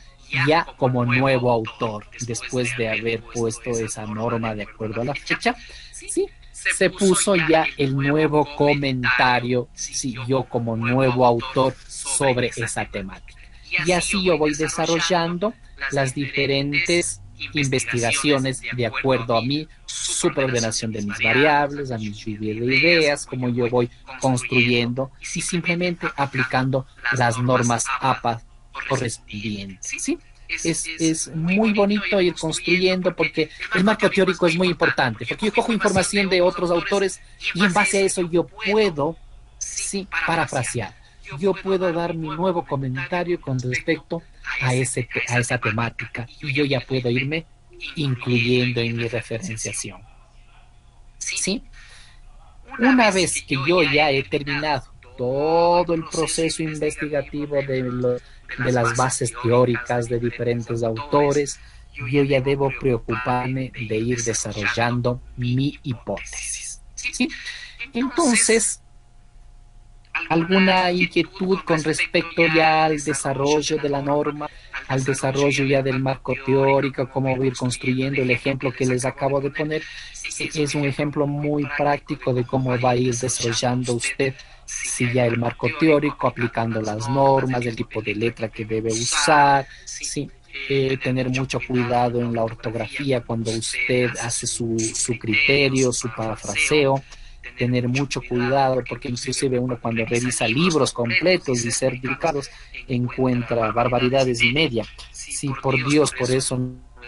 ya como nuevo autor, después de haber puesto esa norma de acuerdo a la fecha, ¿sí? Se puso ya el nuevo comentario, sí, yo como nuevo autor sobre esa temática. Y así yo voy desarrollando las diferentes investigaciones de acuerdo a mi superordenación de mis variables, a mi lluvia de ideas, como yo voy construyendo y simplemente aplicando las normas APA correspondientes, ¿sí? Es muy bonito ir construyendo porque el marco teórico es muy importante, porque yo cojo información de otros autores y en base a eso yo puedo, sí, parafrasear. Yo puedo dar mi nuevo comentario con respecto a esa temática y yo ya puedo irme incluyendo en mi referenciación. ¿Sí? Una vez que yo ya he terminado todo el proceso investigativo de las bases teóricas de diferentes autores, yo ya debo preocuparme de ir desarrollando mi hipótesis. ¿Sí? Entonces, ¿alguna inquietud con respecto ya al desarrollo de la norma, al desarrollo ya del marco teórico, cómo voy a ir construyendo? El ejemplo que les acabo de poner es un ejemplo muy práctico de cómo va a ir desarrollando usted si ya el marco teórico, aplicando las normas, el tipo de letra que debe usar, sí. Tener mucho cuidado en la ortografía cuando usted hace su criterio, su parafraseo, tener mucho cuidado porque inclusive uno cuando revisa libros completos y certificados encuentra barbaridades y media. Sí, por Dios, por eso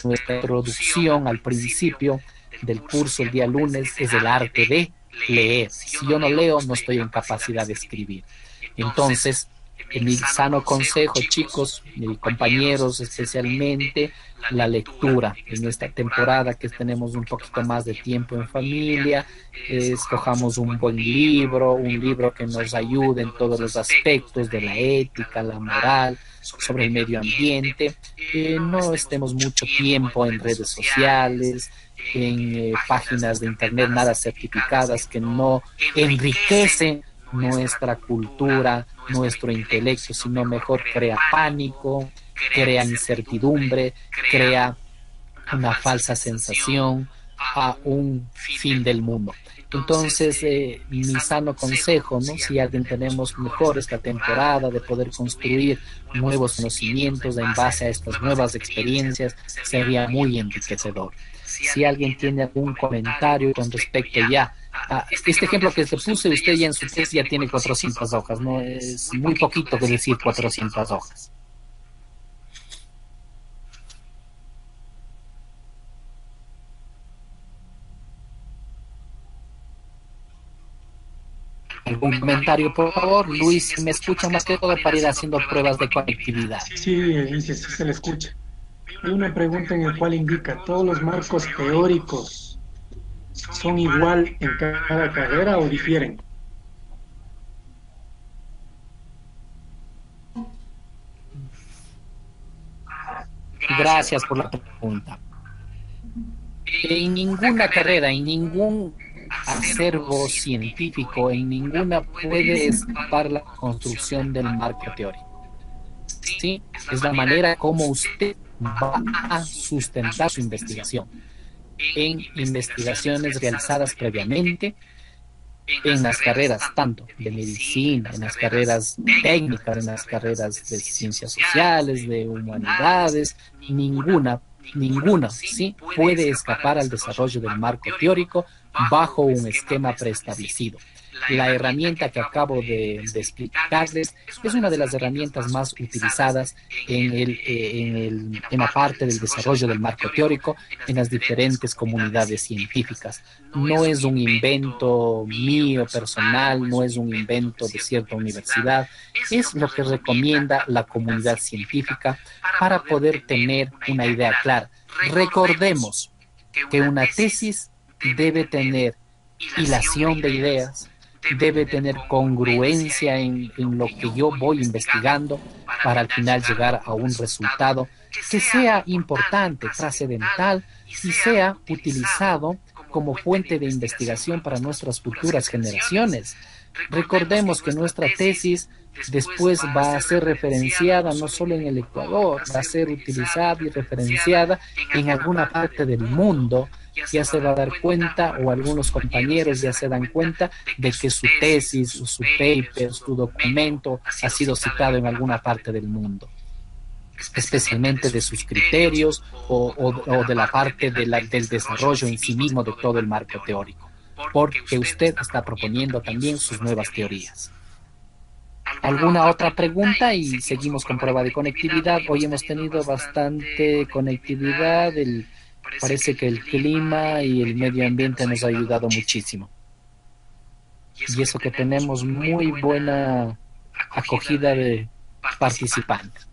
nuestra introducción al principio del curso el día lunes es el arte de leer. Si yo no leo, no estoy en capacidad de escribir. Entonces, en mi sano consejo, chicos y compañeros, especialmente la lectura en esta temporada que tenemos un poquito más de tiempo en familia, escojamos un buen libro, un libro que nos ayude en todos los aspectos de la ética, la moral, sobre el medio ambiente. No estemos mucho tiempo en redes sociales, en páginas de internet nada certificadas que no enriquecen nuestra cultura, nuestro intelecto, sino mejor crea pánico, crea incertidumbre, crea una falsa sensación a un fin del mundo. Entonces, mi sano consejo, ¿no?, si alguien tenemos mejor esta temporada de poder construir nuevos conocimientos en base a estas nuevas experiencias, sería muy enriquecedor. Si alguien tiene algún comentario con respecto ya a este ejemplo que se puse, usted ya en su tesis ya tiene 400 hojas, no es muy poquito que decir 400 hojas. ¿Algún comentario, por favor? Luis, ¿me escucha más que todo para ir haciendo pruebas de conectividad? Sí, se le escucha. Hay una pregunta en la cual indica, ¿todos los marcos teóricos son igual en cada carrera o difieren? Gracias por la pregunta. En ninguna carrera, en ningún acervo científico, en ninguna puede escapar la construcción del marco teórico. ¿Sí? Es la manera como usted va a sustentar su investigación. En investigaciones realizadas previamente, en las carreras tanto de medicina, en las carreras técnicas, en las carreras de ciencias sociales, de humanidades, ninguna, ¿sí?, puede escapar al desarrollo del marco teórico bajo un esquema preestablecido. La herramienta que acabo de explicarles es una de las herramientas más utilizadas en la parte del desarrollo del marco teórico en las diferentes comunidades científicas. No es un invento mío personal, no es un invento de cierta universidad, es lo que recomienda la comunidad científica para poder tener una idea clara. Recordemos que una tesis debe tener hilación de ideas, debe tener congruencia en lo que yo voy investigando para al final llegar a un resultado que sea importante, trascendental y sea utilizado como fuente de investigación para nuestras futuras generaciones. Recordemos que nuestra tesis después va a ser referenciada no solo en el Ecuador, va a ser utilizada y referenciada en alguna parte del mundo. Ya se va a dar cuenta, o algunos compañeros ya se dan cuenta, de que su tesis, su paper, su documento ha sido citado en alguna parte del mundo, especialmente de sus criterios o de la parte del desarrollo en sí mismo de todo el marco teórico, porque usted está proponiendo también sus nuevas teorías. ¿Alguna otra pregunta? Y seguimos con prueba de conectividad. Hoy hemos tenido bastante conectividad, parece que el clima y el medio ambiente nos ha ayudado muchísimo. Y eso que tenemos muy buena acogida de participantes.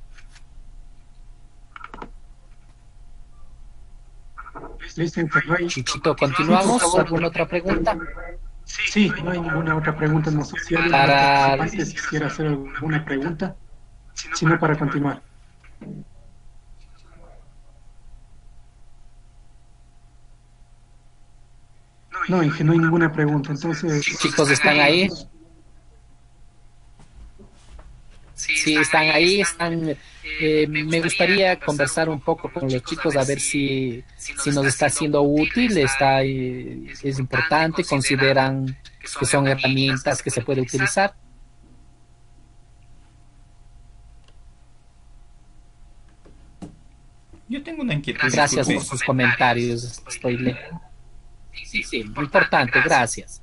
Chichito, ¿continuamos? ¿Alguna otra pregunta? Sí, no hay ninguna otra pregunta. No sé si alguien antes quisiera hacer alguna pregunta, sino para continuar. No, Inge, no hay ninguna pregunta. Entonces, chicos, ¿están ahí? Sí, están ahí. Me gustaría conversar un poco con los chicos a ver si nos está siendo útil, es importante, consideran que son herramientas que se puede utilizar. Yo tengo una inquietud. Gracias por sus comentarios. Estoy leyendo. Sí, importante, gracias.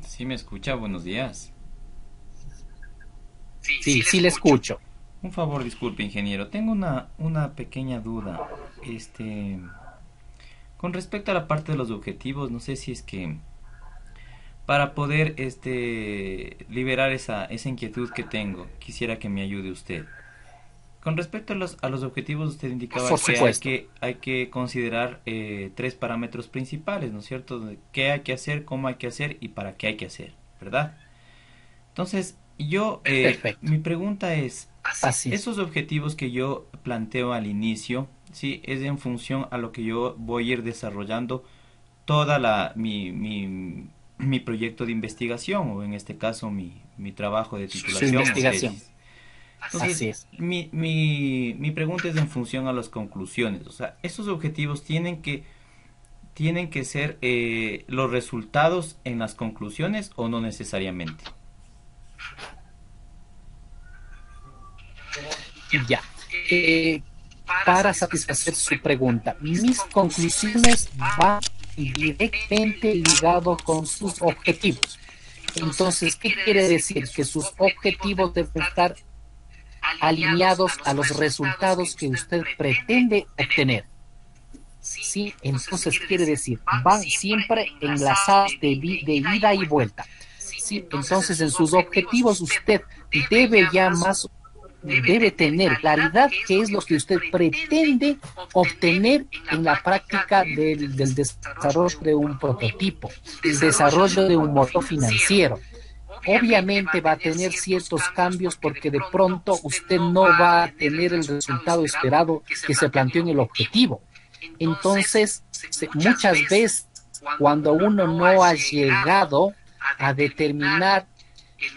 ¿Sí me escucha? Buenos días. Sí, le escucho. Un favor, disculpe, ingeniero. Tengo una pequeña duda. Con respecto a la parte de los objetivos, no sé si es que para poder liberar esa inquietud que tengo, quisiera que me ayude usted. Con respecto a los objetivos, usted indicaba que hay que considerar 3 parámetros principales, ¿no es cierto? ¿Qué hay que hacer, cómo hay que hacer y para qué hay que hacer, ¿verdad? Entonces, mi pregunta es, esos objetivos que yo planteo al inicio, ¿sí? Es en función a lo que yo voy a ir desarrollando toda mi proyecto de investigación, o en este caso mi trabajo de titulación. Su investigación. Entonces, así es. Mi pregunta es en función a las conclusiones. O sea, esos objetivos tienen que ser los resultados en las conclusiones, o no necesariamente. Ya. Para satisfacer su pregunta, mis conclusiones van directamente ligadas con sus objetivos. Entonces, ¿qué quiere decir? Que sus objetivos deben estar alineados a los resultados que usted pretende obtener. Sí, entonces quiere decir, van siempre enlazados de ida y vuelta. Sí, entonces en sus objetivos usted debe tener claridad qué es lo que usted pretende obtener en la práctica del desarrollo de un prototipo, el desarrollo de un motor financiero. Obviamente va a tener ciertos cambios porque de pronto usted no va a tener el resultado esperado que se planteó en el objetivo. Entonces, muchas veces cuando uno no ha llegado a determinar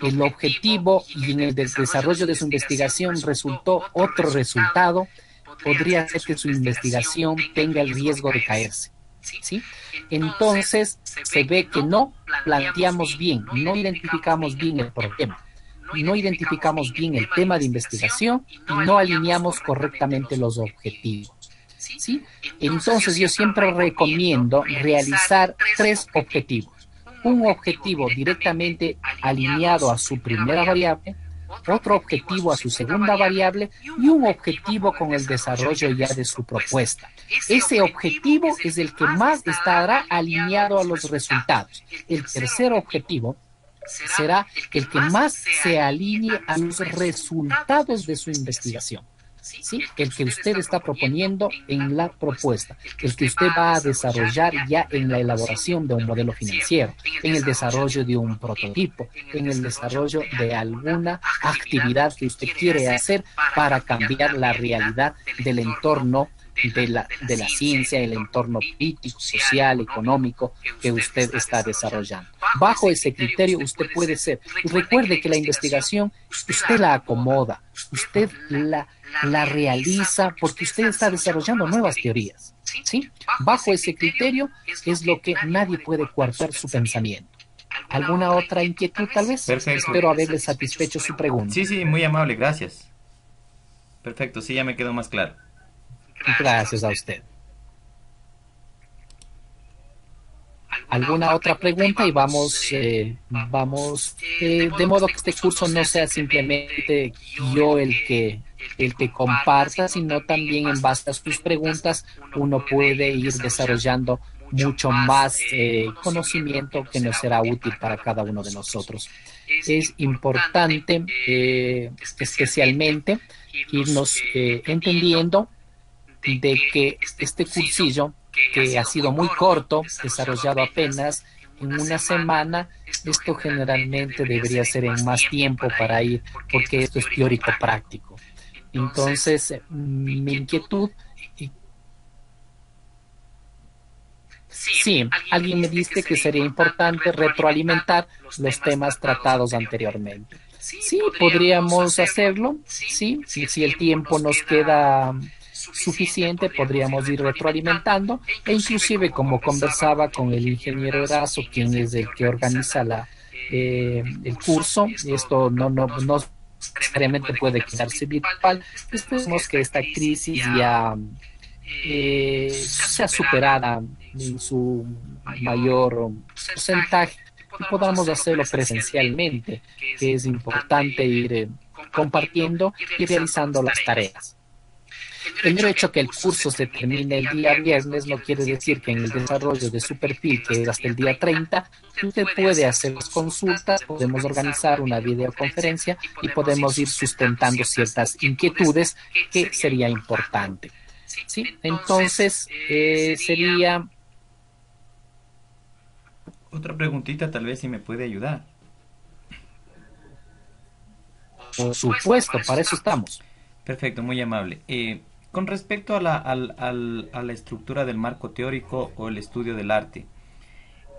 el objetivo y en el desarrollo de su investigación resultó otro resultado, podría ser que su investigación tenga el riesgo de caerse. ¿Sí? Entonces se ve que no planteamos bien, no identificamos bien el problema, no identificamos bien el tema de investigación y no alineamos correctamente los objetivos. ¿Sí? Entonces yo siempre recomiendo realizar 3 objetivos. Un objetivo directamente alineado a su primera variable, otro objetivo a su segunda variable y un objetivo con el desarrollo ya de su propuesta. Ese objetivo es el que más estará alineado a los resultados. El tercer objetivo será el que más se alinee a los resultados de su investigación. ¿Sí? El que usted está proponiendo en la propuesta, el que usted va a desarrollar ya en la elaboración de un modelo financiero, en el desarrollo de un prototipo, en el desarrollo de alguna actividad que usted quiere hacer para cambiar la realidad del entorno de la ciencia, el entorno político, social, económico que usted está desarrollando. Bajo ese criterio usted puede ser. Y recuerde que la investigación usted la acomoda, usted la realiza porque usted está desarrollando nuevas teorías. ¿Sí? Bajo ese criterio es lo que nadie puede coartar su pensamiento. ¿Alguna otra inquietud tal vez? Perfecto. Espero haberle satisfecho su pregunta. Sí, muy amable, gracias. Perfecto, sí, ya me quedó más claro. Gracias a usted. ¿Alguna otra pregunta? Y vamos, de modo que este curso no sea simplemente yo el que comparta, sino también en base a sus preguntas uno puede ir desarrollando mucho más conocimiento que nos será útil para cada uno de nosotros. Es importante especialmente irnos entendiendo de que este cursillo, que ha sido muy corto, desarrollado apenas en una semana, esto generalmente debería ser en más tiempo para ir, porque esto es teórico práctico. Entonces, mi inquietud, sí, alguien me dice que sería importante retroalimentar los temas tratados anteriormente. Sí, podríamos hacerlo, sí, si el tiempo nos queda suficiente, podríamos ir retroalimentando e inclusive, como conversaba con el ingeniero Erazo, quien es el que organiza el curso, esto no necesariamente puede quedarse virtual. Esperemos que esta crisis ya sea superada en su mayor porcentaje y podamos hacerlo presencialmente, que es importante ir compartiendo y realizando las tareas. El mero hecho que el curso se termine el día viernes no quiere decir que en el desarrollo de su perfil, que es hasta el día 30, usted puede hacer las consultas, podemos organizar una videoconferencia y podemos ir sustentando ciertas inquietudes que sería importante. ¿Sí? Entonces, sería... Otra preguntita, tal vez si me puede ayudar. Por supuesto, para eso estamos. Perfecto, muy amable. Con respecto a la estructura del marco teórico o el estudio del arte,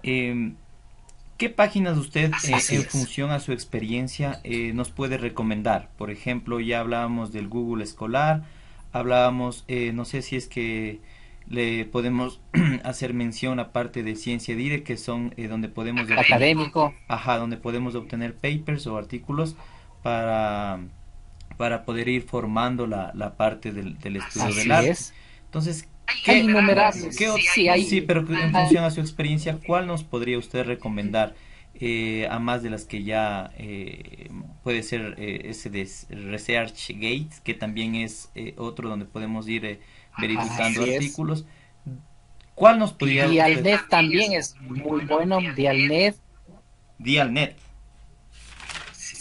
¿qué páginas usted, en función a su experiencia, nos puede recomendar? Por ejemplo, ya hablábamos del Google Escolar, hablábamos, no sé si es que le podemos hacer mención a parte de Ciencia Dire, que son donde podemos obtener, académico, donde podemos obtener papers o artículos para poder ir formando la parte del estudio del arte. Entonces, hay innumerables. Sí, pero en función a su experiencia, ¿cuál nos podría usted recomendar? A más de las que ya puede ser ese de ResearchGate, que también es otro donde podemos ir verificando artículos. ¿Cuál nos podría... Dialnet también es muy bueno, Dialnet.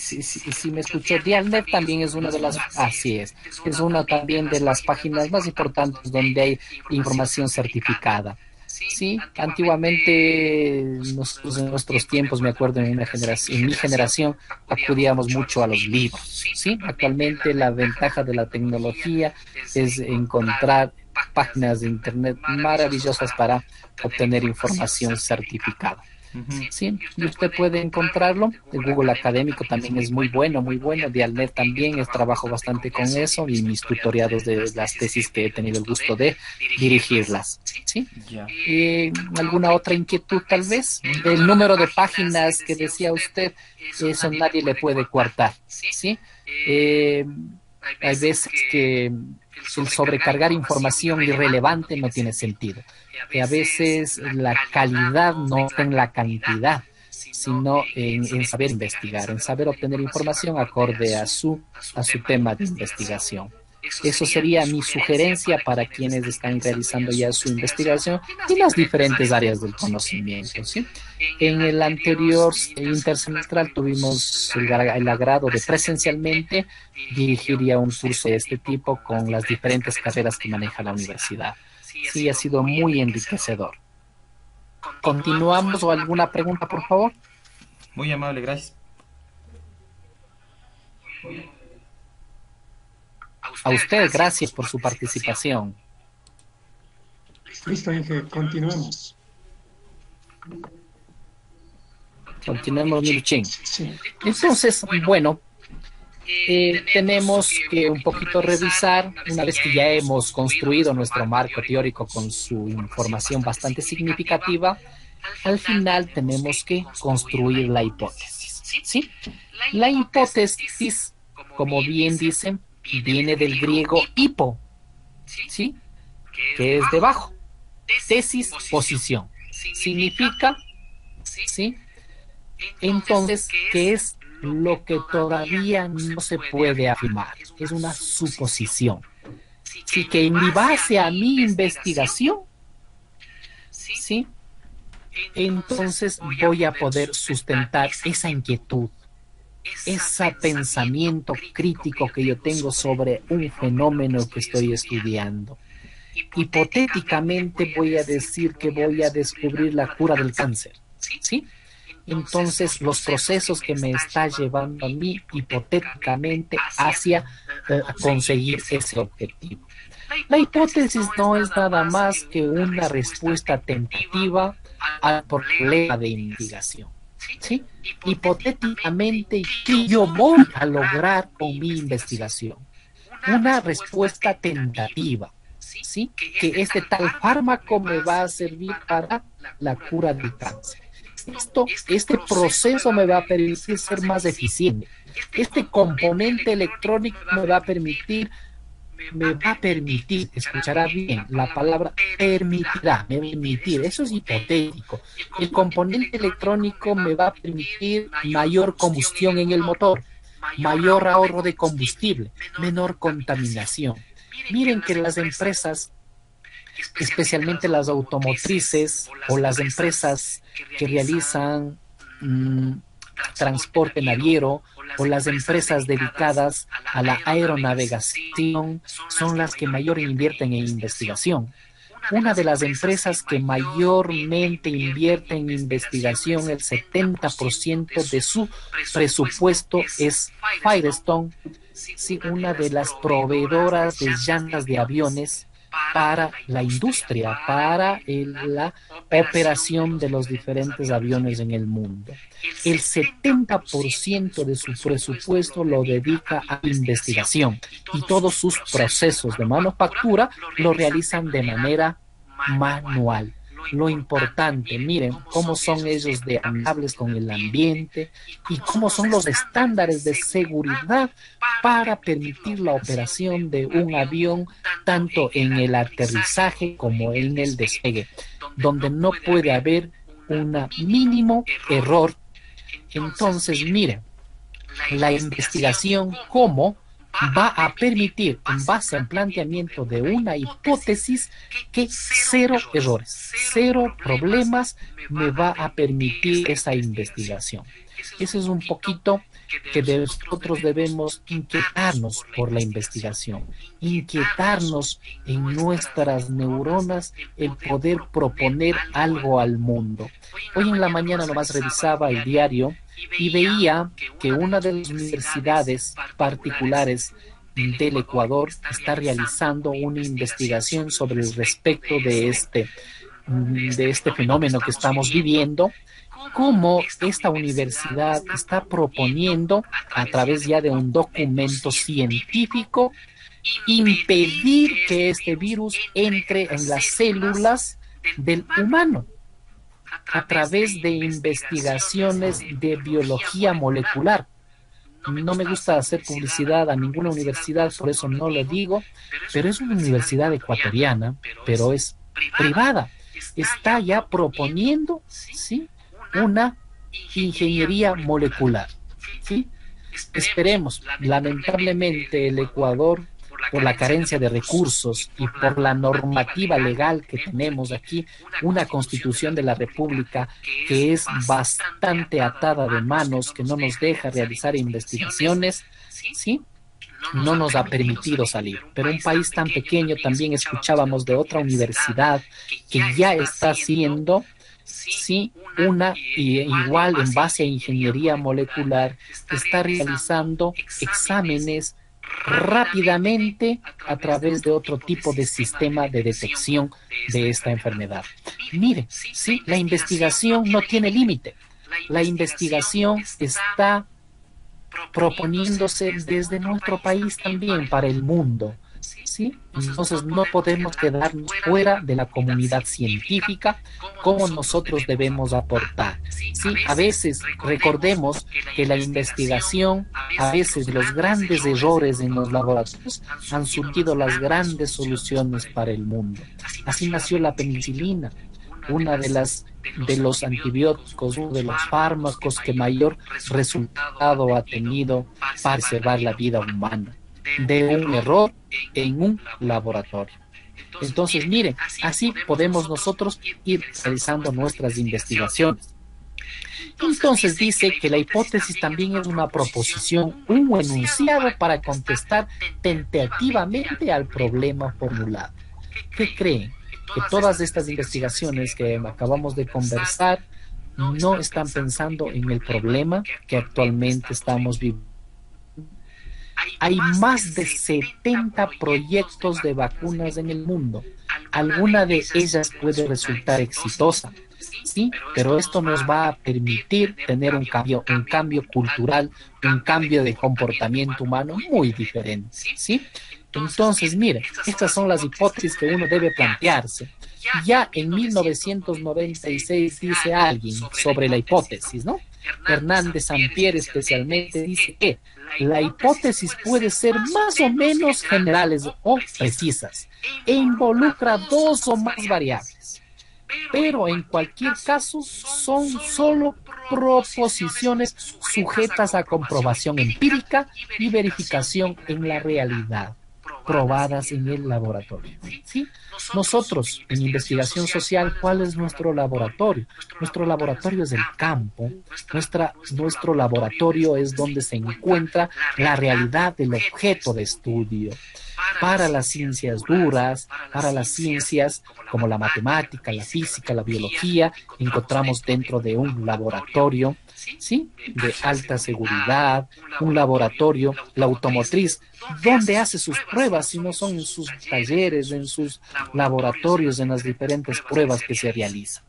Si me escuchó, Dialnet también es una de las... es una también de las páginas más importantes donde hay información certificada. Sí, antiguamente nosotros en nuestros tiempos, me acuerdo en mi generación, acudíamos mucho a los libros. Sí, actualmente la ventaja de la tecnología es encontrar páginas de internet maravillosas para obtener información certificada. Ujú. Sí, y usted puede encontrarlo. El Google Académico también es muy bueno, muy bueno. Dialnet también, trabajo bastante con eso y mis tutoriados de las tesis que he tenido el gusto de dirigirlas. ¿Sí? Ya. ¿Alguna otra inquietud tal vez? El número de páginas que decía usted, eso nadie le puede coartar. ¿Sí? Hay veces que el sobrecargar información irrelevante no tiene sentido. Que a veces la calidad no está en la cantidad, sino en saber investigar, en saber obtener información acorde a su tema de investigación. Eso sería mi sugerencia para quienes están realizando ya su investigación en las diferentes áreas del conocimiento, ¿sí? En el anterior intersemestral tuvimos el agrado de presencialmente dirigir ya un curso de este tipo con las diferentes carreras que maneja la universidad. Sí, ha sido muy enriquecedor. ¿Continuamos o alguna pregunta, por favor? Muy amable, gracias. A usted, gracias por su participación. Listo, Inge, continuemos. Continuemos, Miluchín. Sí. Entonces, bueno, tenemos que un poquito revisar, una vez que ya hemos construido nuestro marco teórico con su información bastante significativa, al final tenemos que construir la hipótesis, ¿sí? La hipótesis, como bien dicen, viene del griego hipo, ¿sí? Que es debajo. Tesis, posición. Significa, ¿sí? Entonces, ¿qué es lo que todavía no se puede afirmar? Es una suposición. Así que en mi base a mi investigación, ¿sí? Entonces voy a poder sustentar esa inquietud, ese pensamiento crítico que yo tengo sobre un fenómeno que estoy estudiando. Hipotéticamente voy a decir que voy a descubrir la cura del cáncer, ¿sí? Entonces los procesos que me está llevando a mí hipotéticamente hacia conseguir ese objetivo. La hipótesis no es nada más que una respuesta tentativa al problema de investigación, ¿sí? Hipotéticamente, ¿qué yo voy a lograr con mi investigación? Una respuesta tentativa, ¿sí? Que este tal fármaco me va a servir para la cura del cáncer. Este proceso me va a permitir ser más eficiente. Este componente electrónico me va a permitir, escuchará bien, la palabra permitirá, me va a permitir, eso es hipotético. El componente electrónico me va a permitir mayor combustión en el motor, mayor ahorro de combustible, menor contaminación. Miren que las empresas, especialmente las automotrices o las empresas que realizan transporte naviero o las empresas dedicadas a la aeronavegación son las que mayor invierten en investigación. Una de las empresas que mayormente invierte en investigación, el 70% de su presupuesto es Firestone, sí, una de las proveedoras de llantas de aviones para la industria, para la operación de los diferentes aviones en el mundo. El 70% de su presupuesto lo dedica a investigación y todos sus procesos de manufactura lo realizan de manera manual. Lo importante, miren cómo son ellos de amigables con el ambiente y cómo son los estándares de seguridad para permitir la operación de un avión tanto en el aterrizaje como en el despegue, donde no puede haber un mínimo error. Entonces, miren, la investigación cómo va a permitir, en base al planteamiento de una hipótesis, que cero errores, cero problemas me va a permitir esa investigación. Ese es un poquito que nosotros debemos inquietarnos por la investigación, inquietarnos en nuestras neuronas el poder proponer algo al mundo. Hoy en la mañana nomás revisaba el diario y veía que una de las universidades particulares del Ecuador está realizando una investigación sobre el respecto de este fenómeno que estamos viviendo cómo esta universidad está proponiendo, a través ya de un documento científico, impedir que este virus entre en las células del humano a través de investigaciones de biología molecular. No me gusta hacer publicidad a ninguna universidad, por eso no lo digo, pero es una universidad ecuatoriana, pero es privada. Está ya proponiendo, ¿sí?, una ingeniería molecular, ¿sí? Esperemos. Lamentablemente el Ecuador, por la carencia de recursos y por la normativa legal que tenemos aquí, una constitución de la República que es bastante atada de manos, que no nos deja realizar investigaciones, ¿sí?, no nos ha permitido salir. Pero un país tan pequeño, también escuchábamos de otra universidad que ya está haciendo, sí, una igual en base a ingeniería molecular, está realizando exámenes rápidamente a través de otro tipo de sistema de detección de esta enfermedad. Mire, sí, la investigación no tiene límite. La investigación está proponiéndose desde nuestro país también para el mundo, ¿sí? Entonces no podemos quedarnos fuera de la comunidad científica, como nosotros debemos aportar, ¿sí? A veces recordemos que la investigación, a veces los grandes errores en los laboratorios han surgido las grandes soluciones para el mundo. Así nació la penicilina, una de los antibióticos, uno de los fármacos que mayor resultado ha tenido para salvar la vida humana, de un error en un laboratorio. Entonces, miren, así podemos nosotros ir realizando nuestras investigaciones. Entonces dice que la hipótesis también es una proposición, un enunciado para contestar tentativamente al problema formulado. ¿Qué creen? Que todas estas investigaciones que acabamos de conversar no están pensando en el problema que actualmente estamos viviendo. Hay más de 70 proyectos de vacunas en el mundo. Alguna de ellas puede resultar exitosa, sí, pero esto nos va a permitir tener un cambio cultural, un cambio de comportamiento humano muy diferente, ¿sí? Entonces, mire, estas son las hipótesis que uno debe plantearse. Ya en 1996 dice alguien sobre la hipótesis, ¿no? Hernández Sampier especialmente dice que la hipótesis puede ser más o menos generales o precisas e involucra dos o más variables, pero en cualquier caso son solo proposiciones sujetas a comprobación empírica y verificación en la realidad, probadas en el laboratorio. ¿Sí? Nosotros, en investigación social, ¿cuál es nuestro laboratorio? Nuestro laboratorio es el campo. Nuestro laboratorio es donde se encuentra la realidad del objeto de estudio. Para las ciencias duras, para las ciencias como la matemática, la física, la biología, encontramos dentro de un laboratorio, ¿sí?, de alta seguridad, un laboratorio, la automotriz, ¿dónde hace sus pruebas si no son en sus talleres, en sus laboratorios, en las diferentes pruebas que se realizan?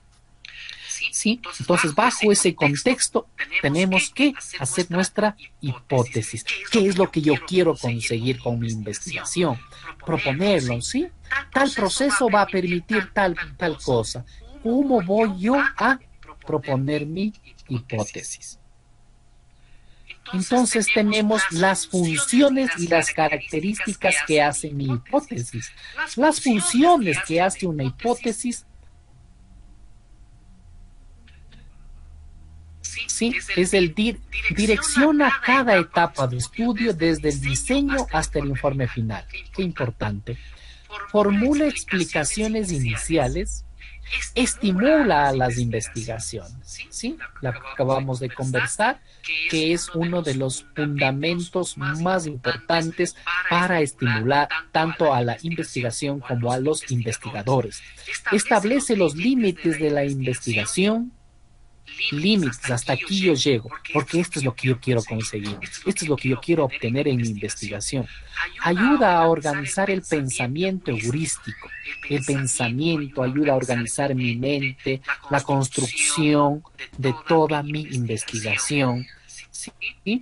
¿Sí? Entonces, bajo ese contexto, tenemos que hacer nuestra hipótesis. ¿Qué es lo que yo quiero conseguir con mi investigación? Proponerlo, ¿sí? Tal proceso va a permitir tal cosa. ¿Cómo voy yo a proponer mi hipótesis? Entonces tenemos las funciones y las características que hace mi hipótesis. Las funciones que hace una hipótesis, sí, es el direcciona cada etapa de estudio desde el diseño hasta el informe final. Qué importante. Formula explicaciones iniciales, estimula a las investigaciones, ¿sí? La que acabamos de conversar, que es uno de los fundamentos más importantes para estimular tanto a la investigación como a los investigadores. Establece los límites de la investigación, límites, hasta aquí yo llego, porque esto es lo que yo quiero conseguir, esto es lo que yo quiero obtener en mi investigación. Ayuda a organizar el pensamiento heurístico. El pensamiento ayuda a organizar mi mente, la construcción de toda mi investigación. ¿Sí?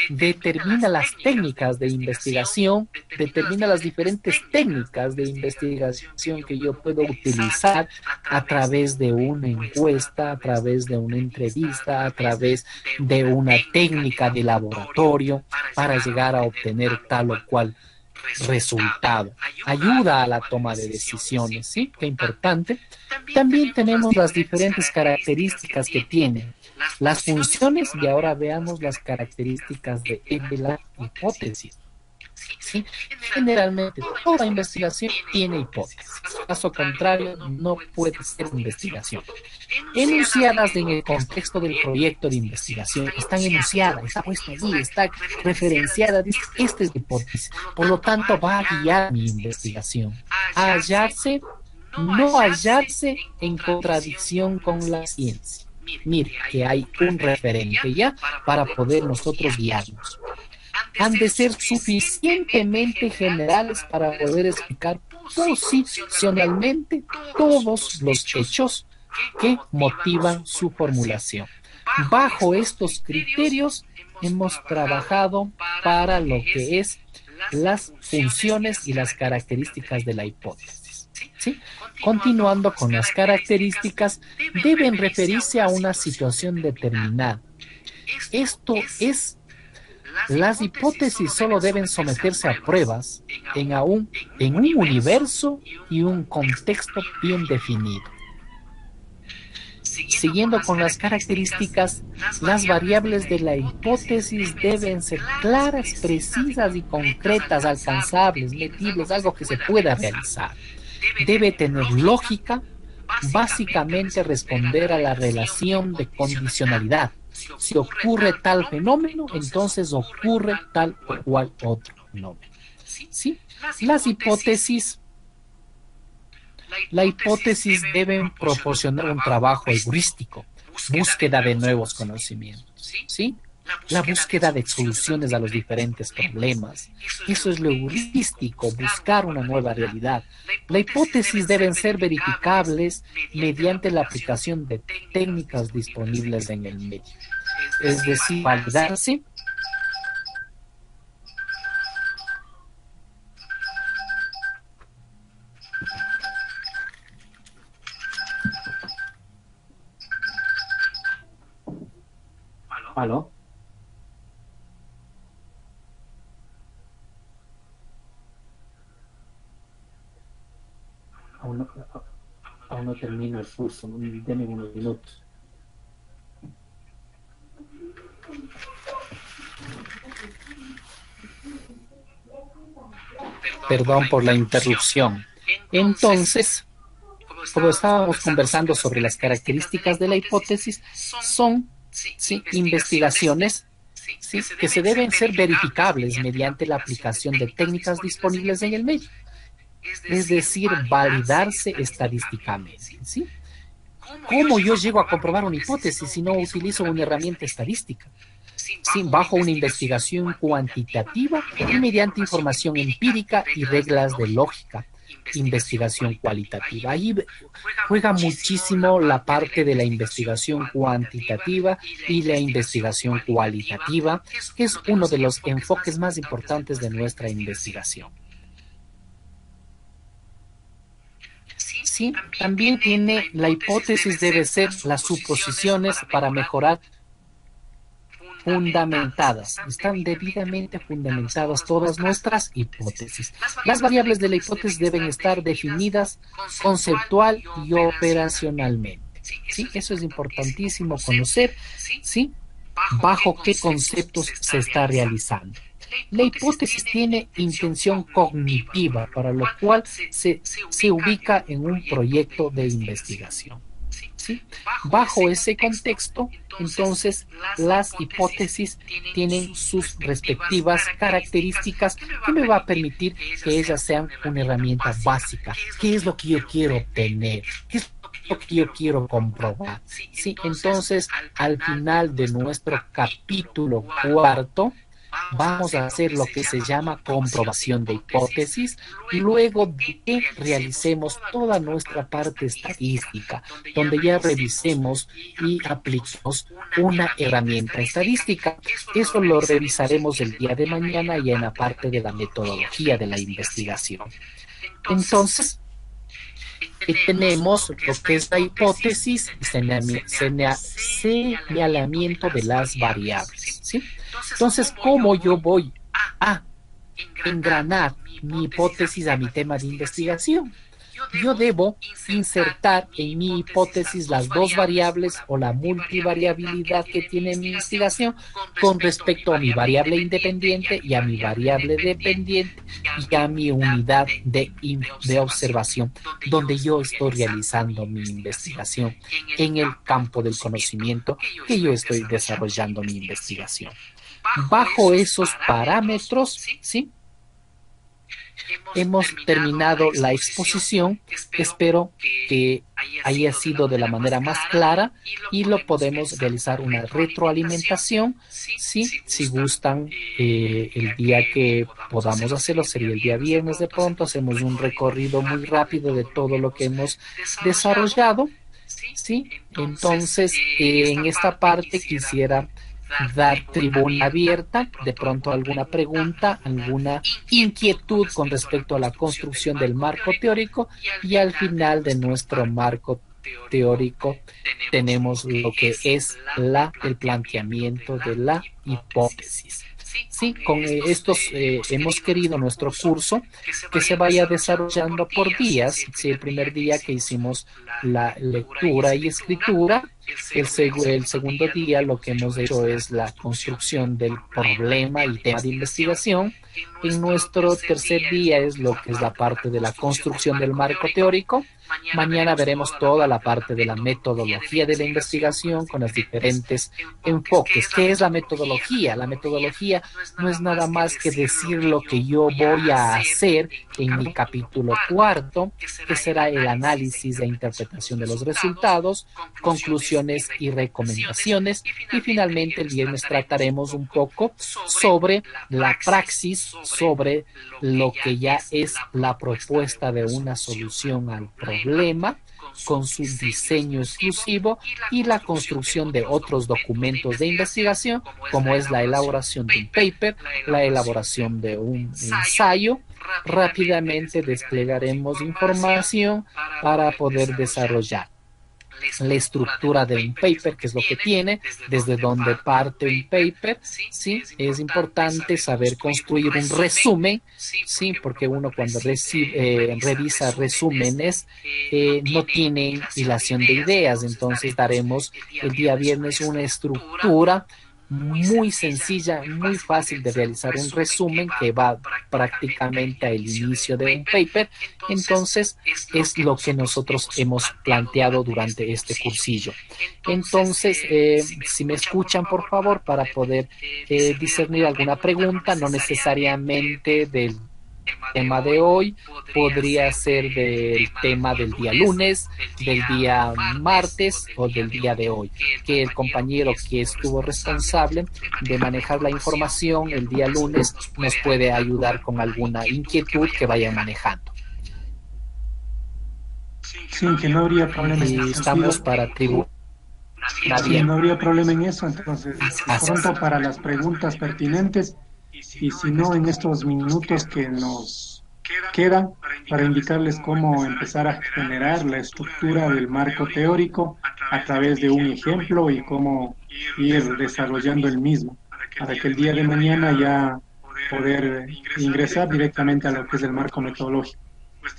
Determina las técnicas de investigación, determina las diferentes técnicas de investigación que yo puedo utilizar a través de una encuesta, a través de una entrevista, a través de una técnica de laboratorio para llegar a obtener tal o cual resultado. Ayuda a la toma de decisiones, ¿sí? Qué importante. También tenemos las diferentes características que tienen las funciones y ahora veamos las características de la hipótesis. ¿Sí? Generalmente toda investigación tiene hipótesis. Caso contrario, no puede ser investigación. Enunciadas en el contexto del proyecto de investigación, están enunciadas, está puesto allí, está referenciada, dice, esta es la hipótesis. Por lo tanto, va a guiar mi investigación. A hallarse, no hallarse en contradicción con la ciencia. Mire, que hay un referente ya para poder nosotros guiarnos. Han de ser suficientemente generales para poder explicar posicionalmente todos los hechos que motivan su formulación. Bajo estos criterios hemos trabajado para lo que es las funciones y las características de la hipótesis. ¿Sí? Continuando con las características, deben referirse a una situación determinada. Esto es, las hipótesis solo deben someterse a pruebas en un universo y un contexto bien definido. Siguiendo con las características, las variables de la hipótesis deben ser claras, precisas y concretas, alcanzables, medibles, algo que se pueda realizar. Debe tener lógica, básicamente responder a la relación de condicionalidad. Si ocurre tal fenómeno, entonces ocurre tal o cual otro fenómeno. ¿Sí? La hipótesis deben proporcionar un trabajo heurístico, búsqueda de nuevos conocimientos. ¿Sí? La búsqueda de soluciones a los diferentes problemas. Eso es lo heurístico, buscar una nueva realidad. La hipótesis deben ser verificables mediante la aplicación de técnicas disponibles en el medio. Es decir, validarse ¿Aló? Aún no termino el curso, denme unos minutos. Perdón por la interrupción. Entonces, como estábamos conversando sobre las características de la hipótesis, son investigaciones que se deben ser verificables mediante la aplicación de técnicas disponibles en el medio. Es decir, validarse estadísticamente. ¿Sí? ¿Cómo yo llego a comprobar una hipótesis si no utilizo una herramienta estadística? Sí, bajo una investigación cuantitativa y mediante información empírica y reglas de lógica. Investigación cualitativa. Ahí juega muchísimo la parte de la investigación cuantitativa y la investigación cualitativa, que es uno de los enfoques más importantes de nuestra investigación. Sí, también tiene la hipótesis debe ser las suposiciones para mejorar fundamentadas. Están debidamente fundamentadas todas nuestras hipótesis. Las variables de la hipótesis deben estar definidas conceptual y operacionalmente. ¿Sí? Eso es importantísimo conocer, ¿sí? Bajo qué conceptos se está realizando. La hipótesis tiene intención cognitiva, para lo cual se ubica en un proyecto de investigación. ¿Sí? Bajo ese contexto, entonces, las hipótesis tienen sus respectivas características que me va a permitir que ellas sean una herramienta básica. ¿Qué es lo que yo quiero obtener? ¿Qué es que yo quiero comprobar. Sí, entonces, al final de nuestro capítulo cuarto, vamos a hacer lo que se llama comprobación de hipótesis, luego de que realicemos toda nuestra parte estadística, donde ya revisemos y apliquemos una herramienta estadística. Eso lo revisaremos el día de mañana ya en la parte de la metodología de la investigación. Entonces, tenemos lo que es la hipótesis y señalamiento de las variables, ¿sí? Entonces, ¿cómo yo voy a engranar mi hipótesis a mi tema de investigación? Yo debo insertar en mi hipótesis las dos variables o la multivariabilidad que tiene mi investigación con respecto a mi variable independiente y a mi variable dependiente y a mi unidad de observación, donde yo estoy realizando mi investigación en el campo del conocimiento que yo estoy desarrollando mi investigación. Bajo esos parámetros, ¿sí?, hemos terminado la exposición. Espero que haya sido de la manera más clara y lo podemos realizar una retroalimentación. ¿Sí? Si gustan, el día que podamos hacerlo sería el día viernes. De pronto hacemos un recorrido muy rápido de todo lo que hemos desarrollado. ¿Sí? Entonces, en esta parte quisiera dar tribuna abierta, de pronto alguna pregunta, alguna inquietud con respecto a la construcción del marco teórico, y al final de nuestro marco teórico tenemos lo que es el planteamiento de la hipótesis. Sí, con estos hemos querido nuestro curso que se vaya desarrollando por días. Sí, el primer día que hicimos la lectura y escritura, el segundo día lo que hemos hecho es la construcción del problema y tema de investigación. En nuestro tercer día es lo que es la parte de la construcción del marco teórico. Mañana veremos toda la parte de la metodología de la investigación con los diferentes enfoques. ¿Qué es la metodología? La metodología no es nada más que decir lo que yo voy a hacer en mi capítulo cuarto, que será el análisis e interpretación de los resultados, conclusiones y recomendaciones. Y finalmente el viernes trataremos un poco sobre la praxis, sobre lo que ya es la propuesta de una solución al problema con su diseño exclusivo y la construcción de otros documentos de investigación, como es la elaboración de un paper, la elaboración de un ensayo. Rápidamente desplegaremos información para poder desarrollar la estructura de un paper, que es lo que tiene, desde dónde parte un paper. Sí, es importante saber construir un resumen, sí, porque uno cuando revisa resúmenes no tiene hilación de ideas. Entonces daremos el día viernes una estructura muy sencilla, muy fácil de realizar un resumen que va prácticamente al inicio de un paper. Entonces es lo que nosotros hemos planteado durante este cursillo. Entonces, si me escuchan por favor, para poder discernir alguna pregunta, no necesariamente del tema de hoy, podría ser del tema del día lunes, del día martes o del día de hoy, que el compañero que estuvo responsable de manejar la información el día lunes nos puede ayudar con alguna inquietud que vaya manejando. Sí, que no habría problema en ese estamos sentido. para tribu. Sí, no habría problema en eso. Entonces, pronto para las preguntas pertinentes, y si no, en estos minutos que nos quedan, para indicarles cómo empezar a generar la estructura del marco teórico a través de un ejemplo y cómo ir desarrollando el mismo, para que el día de mañana ya poder ingresar directamente a lo que es el marco metodológico.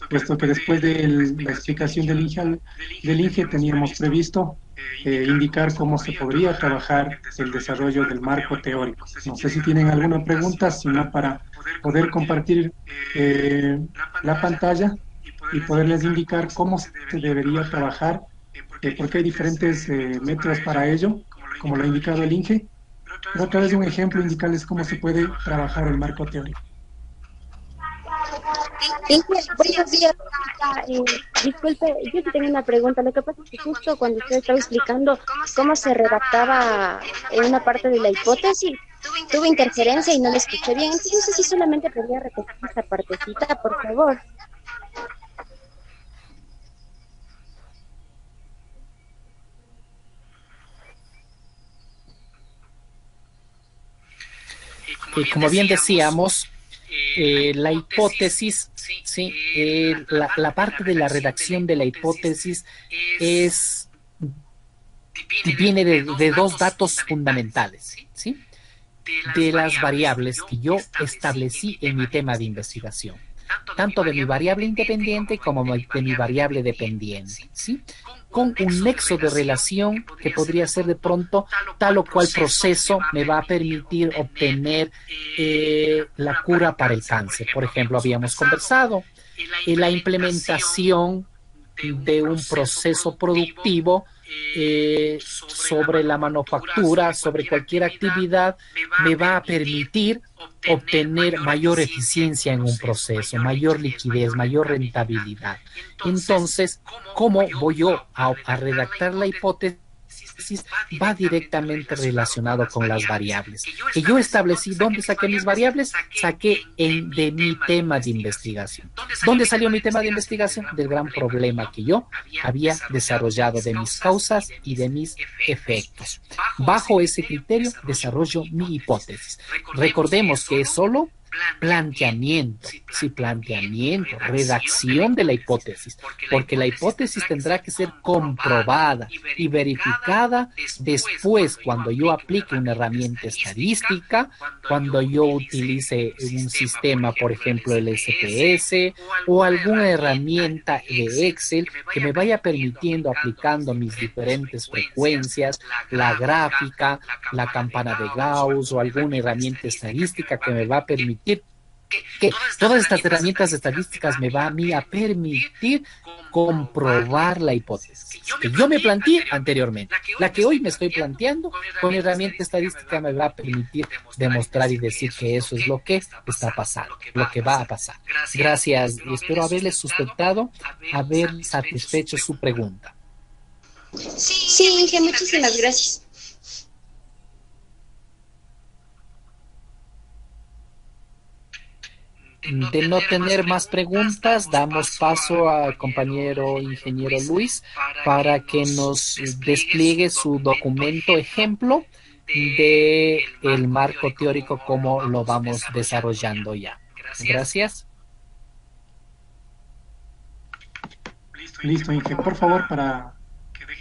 Puesto que después de la explicación del INGE teníamos previsto indicar cómo se podría trabajar el desarrollo del marco teórico. No sé si tienen alguna pregunta, sino para poder compartir la pantalla y poderles indicar cómo se debería trabajar, porque hay diferentes métodos para ello, como lo ha indicado el INGE, pero a través de un ejemplo indicarles cómo se puede trabajar el marco teórico. Buenos días. Disculpe, yo sí tengo una pregunta. Lo que pasa es que justo cuando usted estaba explicando cómo se redactaba en una parte de la hipótesis, tuve interferencia y no la escuché bien. Entonces, no sé si solamente podría repetir esta partecita, por favor. Como bien decíamos, la hipótesis, ¿sí? La parte de la redacción de la hipótesis viene de dos datos fundamentales, ¿sí? De las variables que yo establecí en mi tema de investigación, tanto de mi variable independiente como de mi variable dependiente, ¿sí? Con un nexo de relación que podría ser de pronto tal o cual proceso me va a permitir obtener la cura para el cáncer. Por ejemplo, habíamos conversado en la implementación de un proceso productivo sobre la manufactura, sobre cualquier actividad, me va a permitir obtener mayor eficiencia en un proceso, mayor liquidez, mayor rentabilidad. Entonces, ¿cómo voy yo a redactar la hipótesis? Va directamente relacionado con las variables que yo establecí. ¿Dónde saqué mis variables? Saqué de mi tema de investigación. ¿Dónde salió mi tema de investigación? Del gran problema que yo había desarrollado, de mis causas y de mis efectos. Bajo ese criterio desarrollo mi hipótesis. Recordemos que es solo planteamiento, sí, planteamiento, redacción de la hipótesis, porque la hipótesis tendrá que ser comprobada y verificada después, cuando yo aplique una herramienta estadística, cuando yo utilice un sistema, por ejemplo el SPS o alguna herramienta de Excel que me vaya permitiendo, aplicando mis diferentes frecuencias, la gráfica, la campana de Gauss o alguna herramienta estadística que me va a permitir que todas estas herramientas estadísticas me van a mí a permitir comprobar la hipótesis que yo me planteé anteriormente. La que hoy me estoy planteando con herramienta estadística me va a permitir demostrar y decir que eso es lo que está pasando, lo que va a pasar. Gracias y espero haberle sustentado, haber satisfecho su pregunta. Sí, Inge, muchísimas gracias. De no tener más preguntas, damos paso al compañero ingeniero Luis para que nos despliegue su documento ejemplo de el marco teórico como lo vamos desarrollando ya. Gracias. Listo, Inge. Por favor, para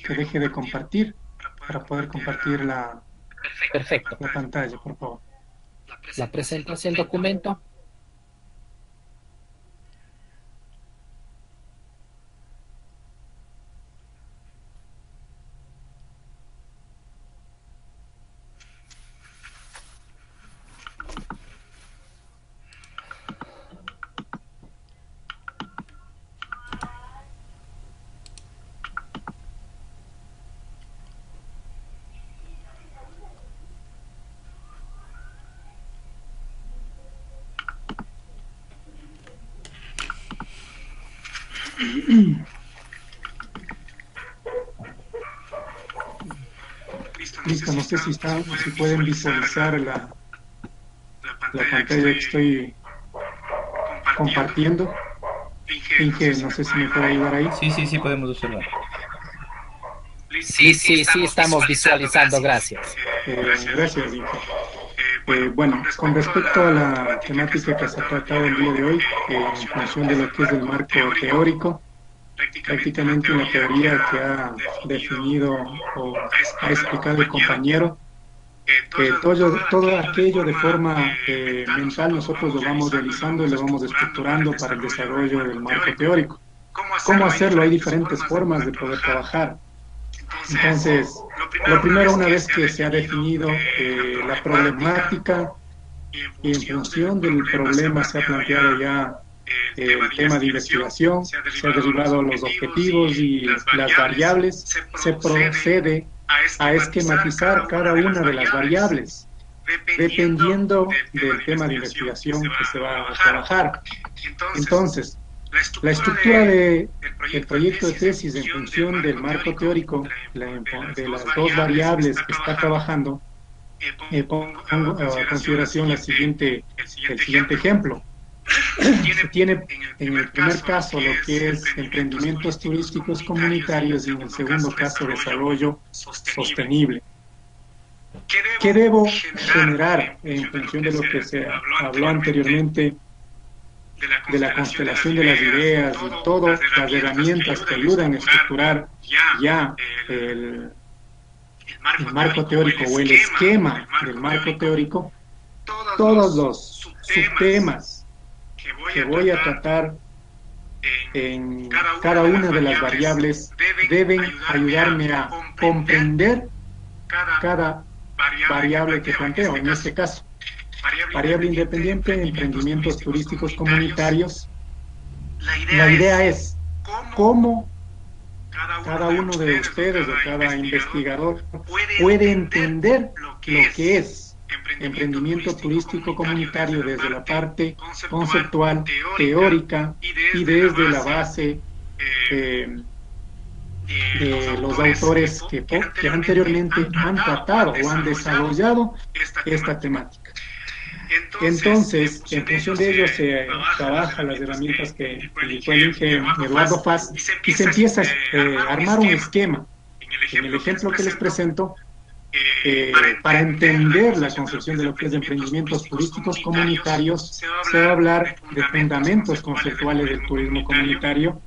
que deje de compartir, para poder compartir la pantalla, por favor. La presentación del documento. Listo, no sé si pueden visualizar la pantalla que estoy compartiendo. Inge, no sé si me puede ayudar ahí. Sí, podemos observar. Sí, estamos visualizando, gracias. Gracias, Inge. Bueno, con respecto a la temática que se ha tratado el día de hoy, en función de lo que es el marco teórico, prácticamente una teoría que ha definido o ha explicado el compañero, todo aquello de forma mental nosotros lo vamos realizando y lo vamos estructurando para el desarrollo del marco teórico. ¿Cómo hacerlo? Hay diferentes formas de poder trabajar. Entonces, lo primero, una vez que se ha definido la problemática y en función del problema se ha planteado ya el tema de investigación, se ha derivado los objetivos y las variables, se procede a esquematizar cada una de las variables, dependiendo del tema de investigación que se va a trabajar. Entonces, La estructura del proyecto de tesis en función del marco teórico de las dos variables que está trabajando, pongo a consideración el siguiente ejemplo. Se tiene en el primer caso lo que es emprendimientos turísticos comunitarios y en el segundo caso desarrollo sostenible. ¿Qué debo generar en función de lo que se habló anteriormente de la constelación de las ideas y todas las herramientas que ayudan a estructurar ya el marco teórico o el esquema del marco teórico? Todos los subtemas que voy a tratar en cada una de las variables deben ayudarme a comprender cada variable que planteo. En este caso, variable independiente, emprendimientos turísticos comunitarios. La idea es cómo cada uno de ustedes o cada investigador puede entender lo que es emprendimiento turístico comunitario desde la parte conceptual, teórica y desde la base de los autores que anteriormente han tratado o han desarrollado esta temática. Entonces, en función de ello se trabaja las herramientas que indicó el ingeniero Eduardo Paz y se empieza a armar un esquema. En el ejemplo que les presento, para entender la concepción de lo que es de emprendimientos turísticos comunitarios, se va a hablar de fundamentos conceptuales del turismo comunitario,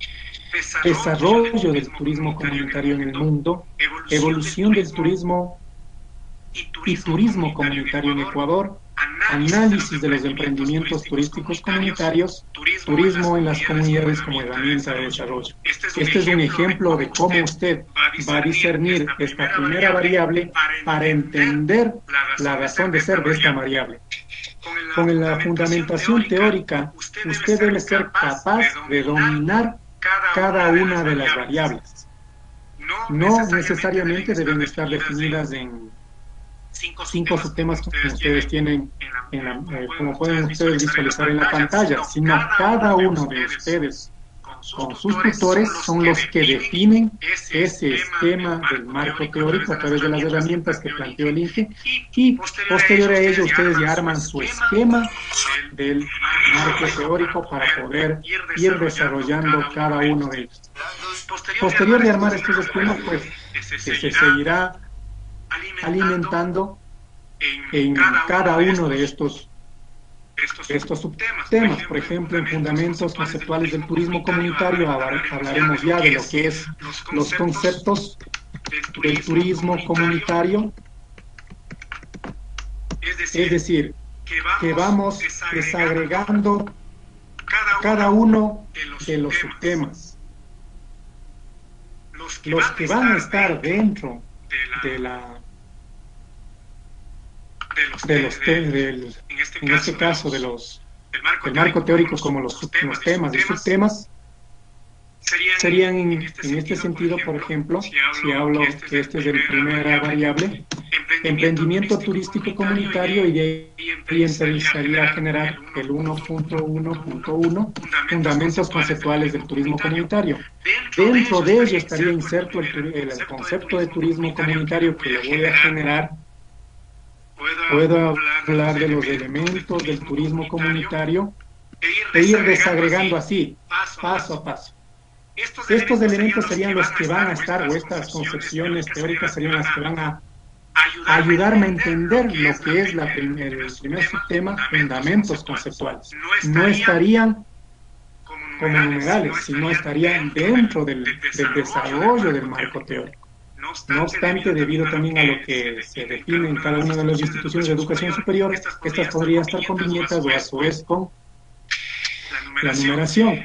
desarrollo del turismo comunitario en el mundo, evolución del turismo y turismo comunitario en Ecuador, análisis de los emprendimientos turísticos comunitarios, turismo en las comunidades como herramienta de desarrollo. Este es un ejemplo de cómo usted va a discernir esta primera variable para entender la razón de ser de esta variable. Con la fundamentación teórica, usted debe ser capaz de dominar cada una de las variables. No necesariamente deben estar definidas en 5 subtemas como ustedes tienen, como pueden ustedes visualizar en la pantalla, sino cada uno de ustedes con sus tutores son los que definen ese esquema del marco teórico a través de las herramientas que planteó el INGE, y posterior a ello ustedes ya arman su esquema del marco teórico para poder ir desarrollando cada uno de ellos. Posterior de armar estos esquemas, pues se seguirá alimentando en cada uno de estos subtemas. Por ejemplo, en fundamentos conceptuales del turismo comunitario hablaremos ya de lo que es los conceptos del turismo comunitario, es decir, que vamos desagregando cada uno de los subtemas. Los que van a estar dentro en este caso del marco teórico como los temas y subtemas serían en este sentido, por ejemplo, si hablo que este es el primera variable, emprendimiento turístico comunitario, y de ahí empezaría a generar el 1.1.1, fundamentos conceptuales del turismo comunitario. Dentro de ello estaría inserto el concepto de turismo comunitario que le voy a generar. Puedo hablar de los elementos del turismo comunitario e ir desagregando así, paso a paso. Estos elementos serían los que van a estar, o estas concepciones teóricas serían las que van a ayudarme a entender lo que es el primer subtema, fundamentos conceptuales. No estarían como numerales, sino estarían dentro del desarrollo del marco teórico. No obstante, debido también a lo que se define en cada una de las instituciones de educación superior, estas podrían estar con viñetas o a su vez con la numeración.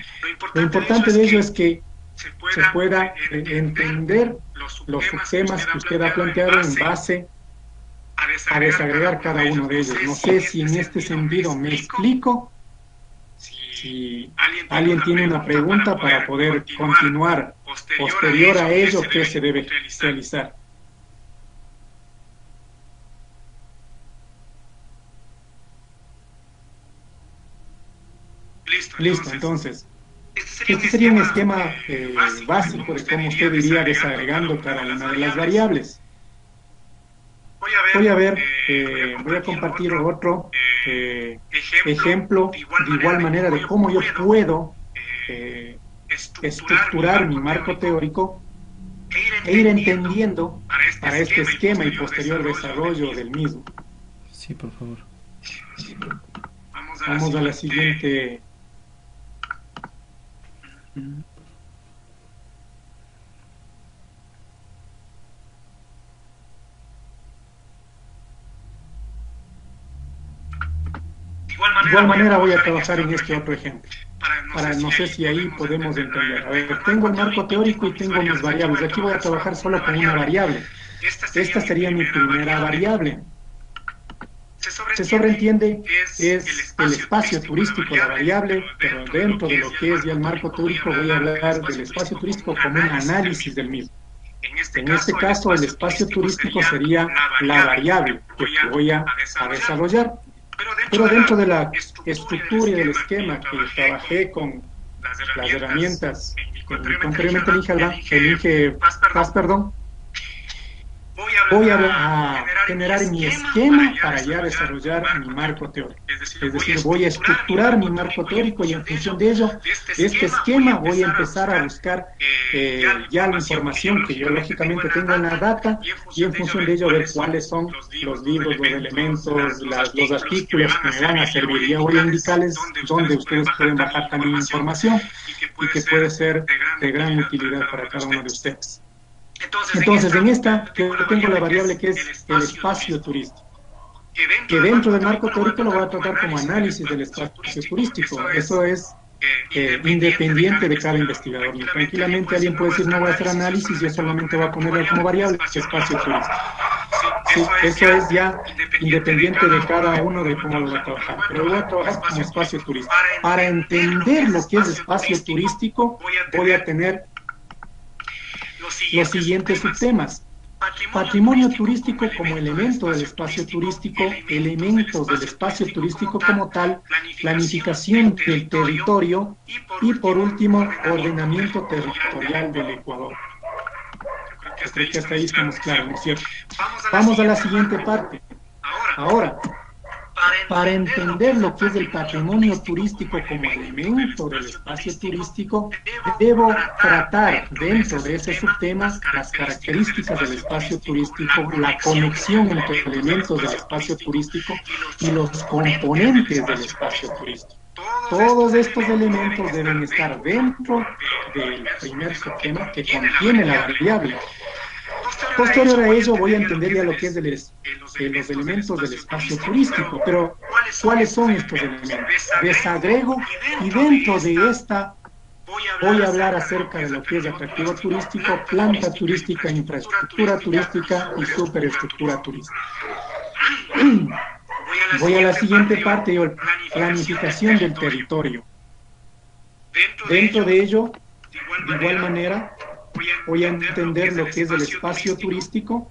Lo importante de ello es que se pueda entender los subtemas que usted ha planteado en base a desagregar cada uno de ellos. No sé si en este sentido me explico. Si alguien tiene una pregunta para poder continuar posterior a ello, ¿qué se debe realizar? Listo, entonces, Este sería un esquema básico de cómo usted iría desagregando cada una de las variables. Voy a compartir otro ejemplo de igual manera de cómo yo puedo estructurar mi marco teórico e ir entendiendo para este esquema y posterior desarrollo del mismo. Sí, por favor. Vamos a la siguiente. De igual manera voy a trabajar en este otro ejemplo. No sé si ahí podemos entender. A ver, tengo el marco teórico y tengo mis variables. Aquí voy a trabajar solo con una variable. Esta sería mi primera variable. Se sobreentiende es el espacio turístico, la variable, pero dentro de lo que es ya el marco teórico voy a hablar del espacio turístico como un análisis del mismo. En este caso, el espacio turístico sería la variable que voy a desarrollar. Pero dentro de la estructura y del esquema que trabajé con las herramientas, anteriormente el Inge Paz, voy a generar mi esquema para ya desarrollar mi marco teórico. Es decir, voy a estructurar mi marco teórico y en función de ello, de este esquema voy a empezar a buscar ya la información que yo lógicamente tengo en la data y en función de ello ver cuáles son los libros, los elementos, los artículos que me van a servir. Ya voy a indicarles dónde ustedes pueden bajar también información y que puede ser de gran utilidad para cada uno de ustedes. Entonces, en esta yo tengo la variable que es el espacio turístico, que dentro del marco teórico lo voy a tratar como análisis del espacio turístico. Eso es independiente de cada investigador. Y tranquilamente alguien puede decir, no voy a hacer análisis, yo solamente voy a ponerlo como variable espacio turístico. Sí, eso es ya independiente de cada uno de cómo lo va a trabajar. Pero voy a trabajar como espacio turístico. Para entender lo que es espacio turístico, voy a tener los siguientes subtemas. Patrimonio turístico como elemento del espacio turístico, elementos del espacio turístico como tal, planificación del territorio y por último, ordenamiento territorial del Ecuador. Creo que hasta ahí estamos claros, ¿no es cierto? Vamos a la siguiente parte. Ahora, para entender lo que es el patrimonio turístico como elemento del espacio turístico, debo tratar dentro de ese subtema las características del espacio turístico, la conexión entre elementos del espacio turístico y los componentes del espacio turístico. Todos estos elementos deben estar dentro del primer subtema que contiene la variable. Posterior a ello voy a entender ya lo que es los elementos del espacio turístico, pero ¿cuáles son estos elementos? Desagrego y dentro de esta voy a hablar acerca de lo que es atractivo turístico, planta turística, infraestructura turística y superestructura turística. Voy a la siguiente parte, planificación del territorio. Dentro de ello, de igual manera, voy a entender lo que es el espacio turístico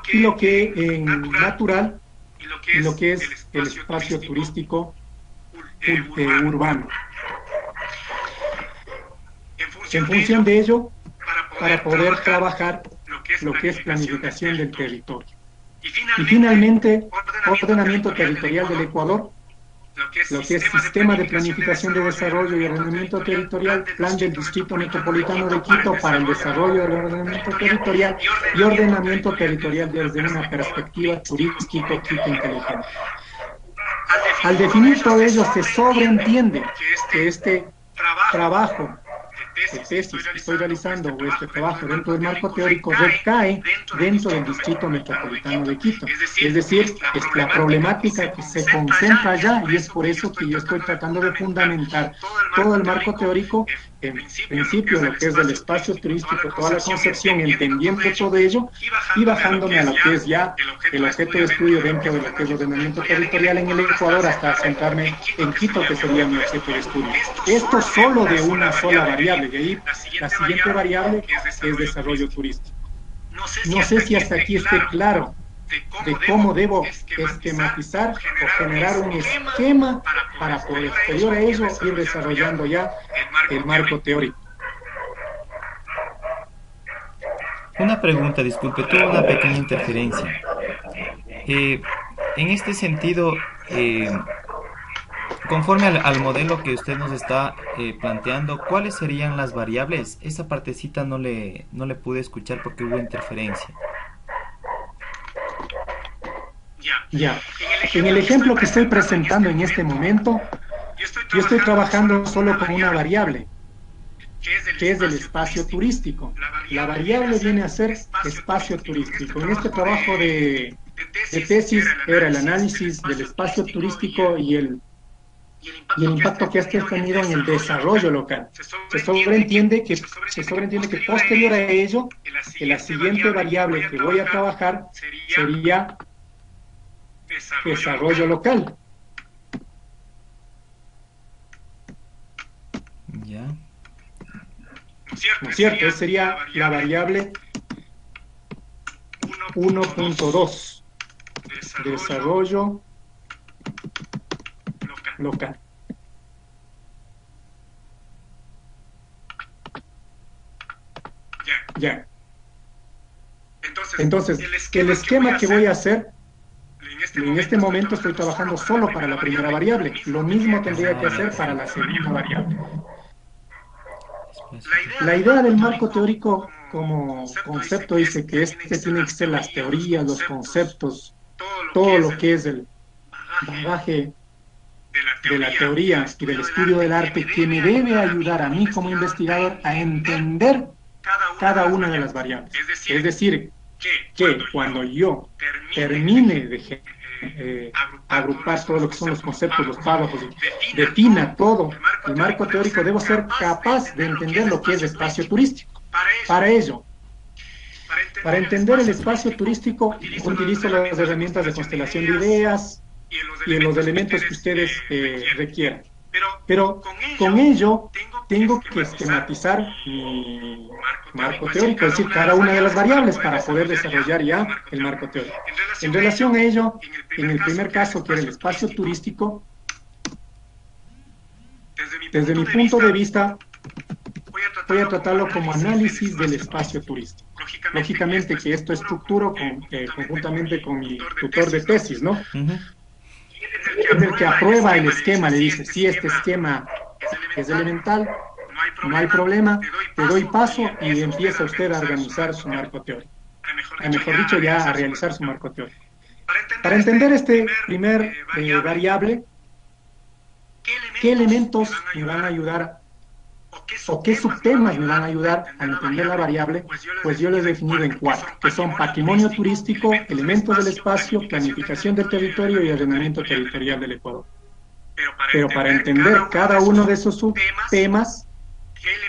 y lo que es natural y lo que es el espacio turístico urbano. En función de ello, para poder trabajar lo que es planificación del territorio. Y finalmente, ordenamiento territorial del Ecuador, lo que es sistema de planificación de desarrollo y ordenamiento territorial, plan del Distrito Metropolitano de Quito para el desarrollo del ordenamiento territorial y ordenamiento territorial desde una perspectiva turístico Quito inteligente. Al definir todo ello, se sobreentiende que este trabajo de tesis que estoy realizando o este trabajo dentro del marco teórico recae dentro del Distrito Metropolitano de Quito. Es decir, es la problemática que se concentra allá y es por eso que yo estoy tratando de fundamentar todo el marco teórico, en principio lo que es del espacio turístico, toda la concepción, entendiendo todo ello y bajándome a lo que es ya el objeto de estudio dentro de lo que es el ordenamiento territorial en el Ecuador hasta centrarme en Quito, que sería mi objeto de estudio. Esto solo de una sola variable, de ahí la siguiente variable es desarrollo turístico. No sé si hasta aquí esté claro de cómo debo esquematizar o generar un esquema para posterior a ello ir desarrollando ya el marco teórico. Una pregunta, disculpe, tuve una pequeña interferencia. En este sentido, conforme al modelo que usted nos está planteando, ¿cuáles serían las variables? Esa partecita no le pude escuchar porque hubo interferencia. Ya, en el ejemplo que estoy presentando en este momento, yo estoy trabajando solo con una variable, que es del espacio turístico. La variable viene a ser espacio turístico. En este trabajo de tesis era el análisis del espacio turístico y el impacto que este ha tenido en el desarrollo local. Se sobreentiende que posterior a ello, que la siguiente variable que voy a trabajar sería desarrollo local. Ya. ¿No es cierto? Esa sería la variable 1.2, desarrollo local. Ya. Entonces, el esquema que voy a hacer, en este momento estoy trabajando solo para la primera variable. Lo mismo tendría que hacer para la segunda variable. La idea del marco teórico como concepto dice que tiene que ser las teorías, los conceptos, todo lo que es el bagaje de la teoría y del estudio del arte que me debe ayudar a mí como investigador a entender cada una de las variables. Es decir, que cuando yo termine de agrupar todo lo que son los conceptos, los párrafos, y defina todo el marco teórico, debo ser capaz de entender lo que es espacio turístico. Para ello, para entender el espacio turístico, utilizo las herramientas de constelación de ideas y los elementos que ustedes requieran. Pero con ello tengo que esquematizar mi marco teórico, es decir, cada una de las variables para poder desarrollar ya el marco teórico. En relación a ello, en el primer caso, que era el espacio turístico, desde mi punto de vista, voy a tratarlo como análisis del espacio turístico. Lógicamente que esto estructuro conjuntamente con mi tutor de tesis, ¿no? Es el que aprueba el esquema, le dice, si este esquema es elemental, no hay problema, te doy paso y empieza usted a organizar su marco teórico. Mejor dicho, ya a realizar su marco teórico. Para entender este primer variable, ¿qué elementos me van a ayudar o qué subtemas me van a ayudar a entender la variable? Pues yo lo he definido en 4, que son patrimonio turístico, elementos del espacio, planificación del territorio y ordenamiento territorial del Ecuador. Pero para entender cada uno de esos subtemas,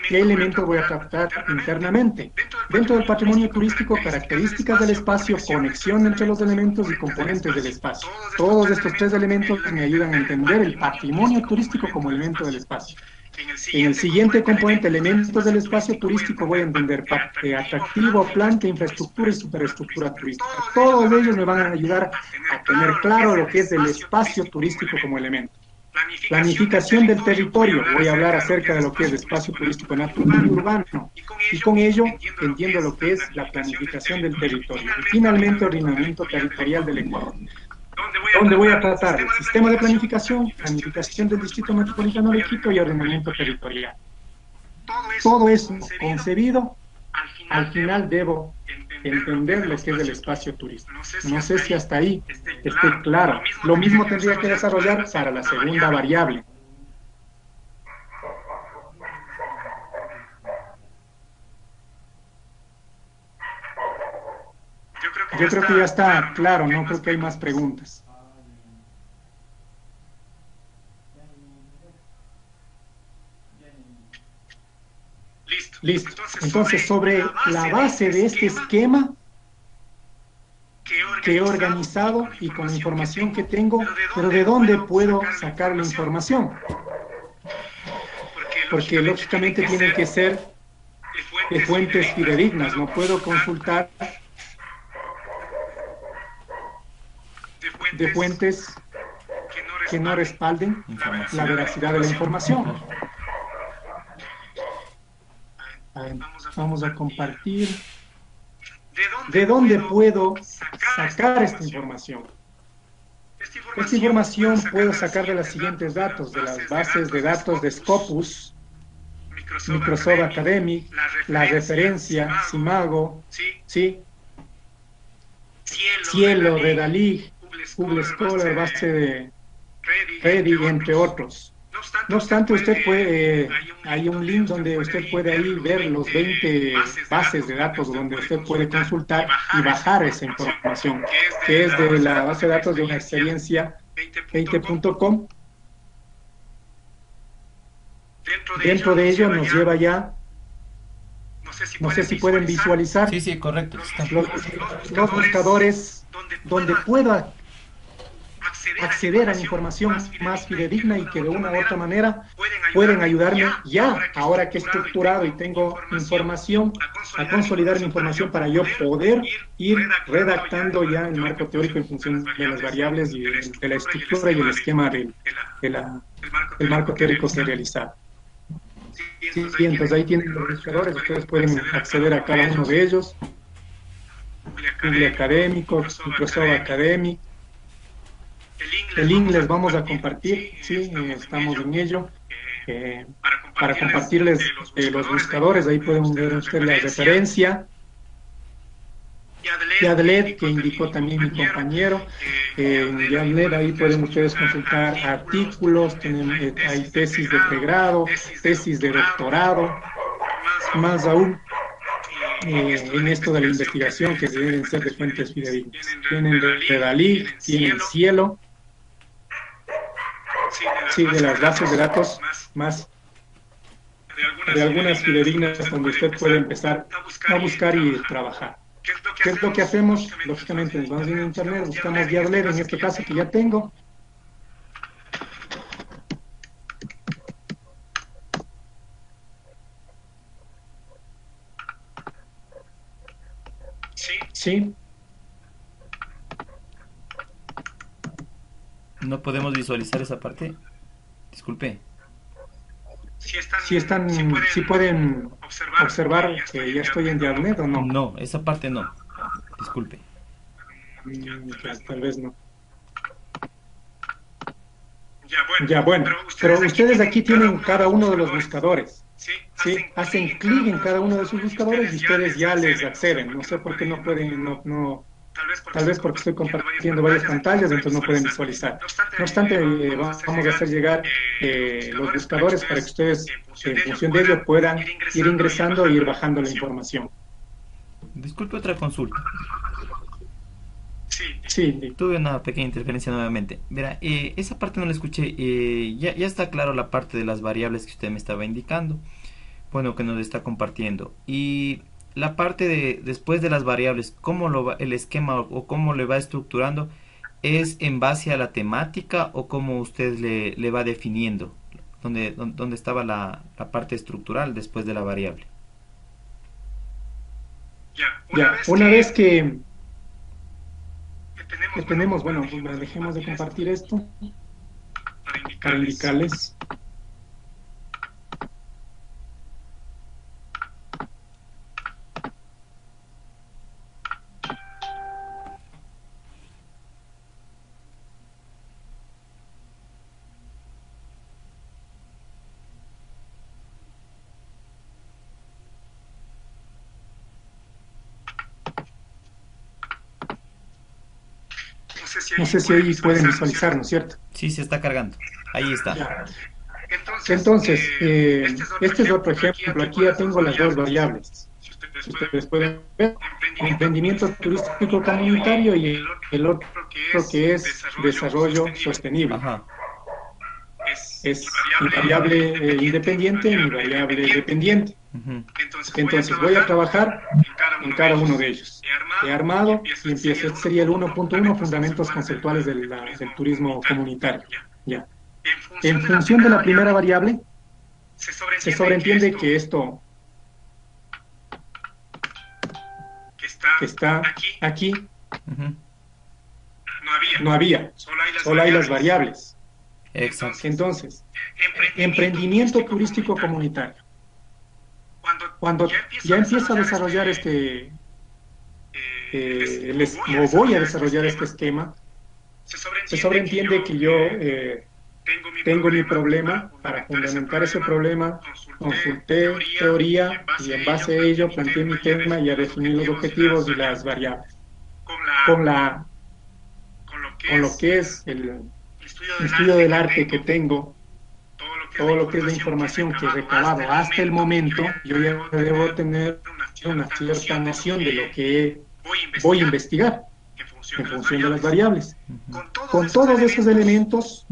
¿qué elementos voy a tratar internamente? Dentro del patrimonio turístico, características del espacio, conexión entre los elementos y componentes del espacio. Todos estos 3 elementos me ayudan a entender el patrimonio turístico como elemento del espacio. En el siguiente componente, elementos del espacio turístico, voy a entender atractivo, planta, infraestructura y superestructura turística. Todos ellos me van a ayudar a tener claro lo que es el espacio turístico como elemento. Planificación del territorio, voy a hablar acerca de lo que es espacio turístico natural y urbano, y con ello entiendo lo que es la planificación del territorio. Y finalmente, ordenamiento territorial del Ecuador, donde voy a tratar el sistema de planificación del Distrito Metropolitano de Quito y ordenamiento territorial. Todo eso concebido, al final debo entender lo que es el espacio turístico. No sé si hasta ahí esté claro. Lo mismo tendría que desarrollar para la segunda variable. Yo creo que ya está claro, no creo que hay más preguntas. Listo. Entonces, sobre la base de este esquema que he organizado y con la información que tengo, pero ¿de dónde puedo sacar la información? Porque lógicamente tienen que ser de fuentes fidedignas, no puedo consultar de fuentes que no respalden la veracidad de la información. Vamos a compartir. ¿De dónde puedo sacar esta información? Esta información puedo sacar de los siguientes datos, de las bases de datos de Scopus, Microsoft Academic, la referencia, Simago, ¿sí? Cielo, Redalig, Google Scholar, base de Reddit, entre otros. No obstante, usted puede, hay un link donde usted puede ahí ver los 20 bases de datos donde usted puede consultar y bajar esa información, que es de la base de datos de una experiencia 20.com. Dentro de ello nos lleva ya, no sé si pueden visualizar. Sí, correcto. Los buscadores donde pueda acceder a la información más fidedigna y que de una u otra manera pueden ayudarme ya, ahora que he estructurado y tengo información, a consolidar mi información para yo poder ir redactando ya el marco teórico en función de las variables y de la estructura y el esquema del marco teórico que he realizado. Sí, entonces ahí tienen los buscadores, ustedes pueden acceder a cada uno de ellos. Google Académico, Microsoft Academic. El link les vamos a compartir, sí, estamos en ello, para compartirles los buscadores. Ahí pueden ver ustedes la referencia. Yadlet, que indicó también mi compañero. En Yadlet ahí pueden ustedes consultar artículos, hay tesis de pregrado, tesis de doctorado, más aún en esto de la investigación, que deben ser de fuentes fidedignas. Tienen Redalig, tienen Cielo, sí, de las bases de datos más de algunas fidedignas donde usted puede empezar a buscar y trabajar. ¿Qué es lo que hacemos? Lógicamente nos vamos en internet, buscamos Yadlet, en este caso que ya tengo. Sí. No podemos visualizar esa parte. Disculpe. Si pueden observar que ya estoy en Yadlet o no. No, esa parte no. Disculpe. Tal vez no. Ya, bueno. Pero ustedes aquí tienen cada uno de los buscadores. ¿Sí? Hacen clic en cada uno de sus buscadores y ustedes ya les acceden. No sé por qué no pueden, tal vez porque estoy compartiendo varias pantallas, entonces no pueden visualizar. No obstante, vamos a hacer llegar los buscadores para que ustedes, en función de ello, puedan ir ingresando e ir bajando la información. Disculpe, otra consulta. Sí. Tuve una pequeña interferencia nuevamente. Verá, esa parte no la escuché. Ya está claro la parte de las variables que usted me estaba indicando. Bueno, que nos está compartiendo. Y la parte de después de las variables, el esquema o cómo le va estructurando, ¿es en base a la temática o cómo usted le va definiendo? ¿Dónde estaba la parte estructural después de la variable? Una vez que tenemos, bueno, dejemos de compartir esto para indicarles. No sé si ahí pueden visualizar, ¿no es cierto? Sí, se está cargando. Ahí está. Ya. Entonces, este es otro ejemplo. Aquí ya tengo las dos variables. Si ustedes pueden ver, emprendimiento turístico comunitario y el otro que es desarrollo sostenible. Ajá. Es mi variable independiente y mi variable dependiente. Entonces voy a trabajar en cada uno de ellos. He armado y empiezo. Este sería el 1.1, fundamentos conceptuales del turismo comunitario. Ya. En función de la primera variable, se sobreentiende que esto que está aquí no había, solo hay las variables. Exacto. Entonces, emprendimiento turístico comunitario. Cuando ya empieza a desarrollar o voy a desarrollar este esquema, se sobreentiende que yo tengo mi problema. Para fundamentar ese problema, consulté teoría y en base a ello planteé mi tema y a definir los objetivos y las variables. Con lo que es el estudio del arte que tengo, todo lo que es la información que he recabado hasta el momento, yo ya debo tener una cierta noción de lo que voy a investigar en función de las variables. Con todos esos elementos,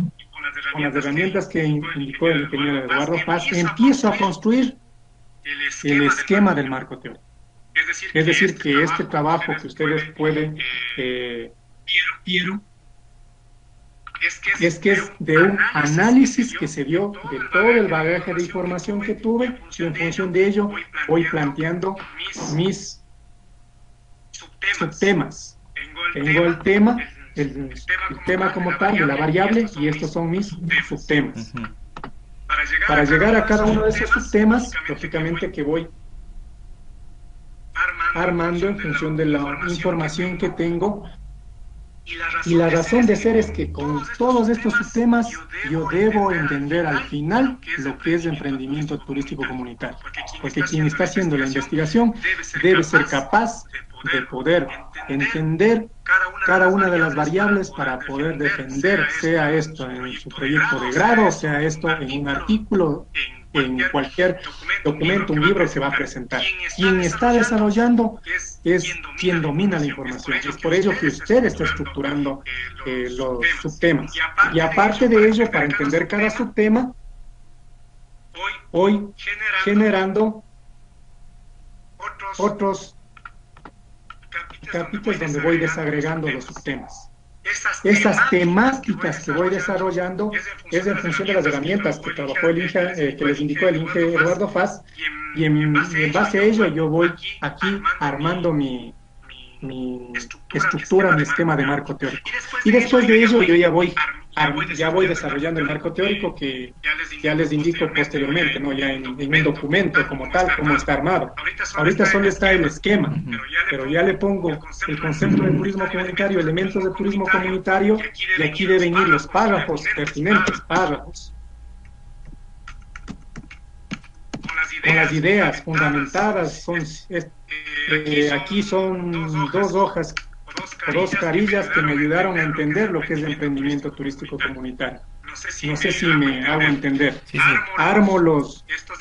con las herramientas que indicó el ingeniero Eduardo Paz, empiezo a construir el esquema del marco teórico. Es decir, que este trabajo que ustedes pueden es que es de un análisis que se dio de todo el bagaje de información que tuve, y en función de ello voy planteando mis subtemas. Tengo el tema, el tema como tal de la variable, y estos son mis subtemas. Para llegar a cada uno de esos subtemas, lógicamente que voy armando en función de la información que tengo. Y la razón de ser es que con todos estos subtemas yo debo entender al final lo que es emprendimiento turístico comunitario, porque quien está haciendo la investigación debe ser capaz de poder entender cada una de las variables para poder defender, sea esto en su proyecto de grado, sea esto en un artículo, en cualquier documento, un libro que se va a presentar. Quien está desarrollando es quien domina la información. Es por ello que usted está estructurando los subtemas. Y aparte de ello, para entender cada subtema, voy generando otros capítulos donde voy desagregando los subtemas. Esas temáticas que voy desarrollando es en función de las herramientas que trabajó que les indicó el ingeniero Eduardo Faz, y en base a ello yo voy aquí armando mi estructura, mi esquema de marco teórico. Y después de ello yo ya voy desarrollando el marco teórico que ya les indico posteriormente, ¿no? Ya en un documento como tal, como está armado. Ahorita solo está el esquema, pero ya le pongo el concepto de turismo comunitario, elementos de turismo comunitario, y aquí deben ir los párrafos pertinentes, párrafos. Con las ideas fundamentadas, aquí son 2 hojas o 2 carillas que me ayudaron a entender lo que es el emprendimiento turístico comunitario. No sé si me hago entender. Sí. Armo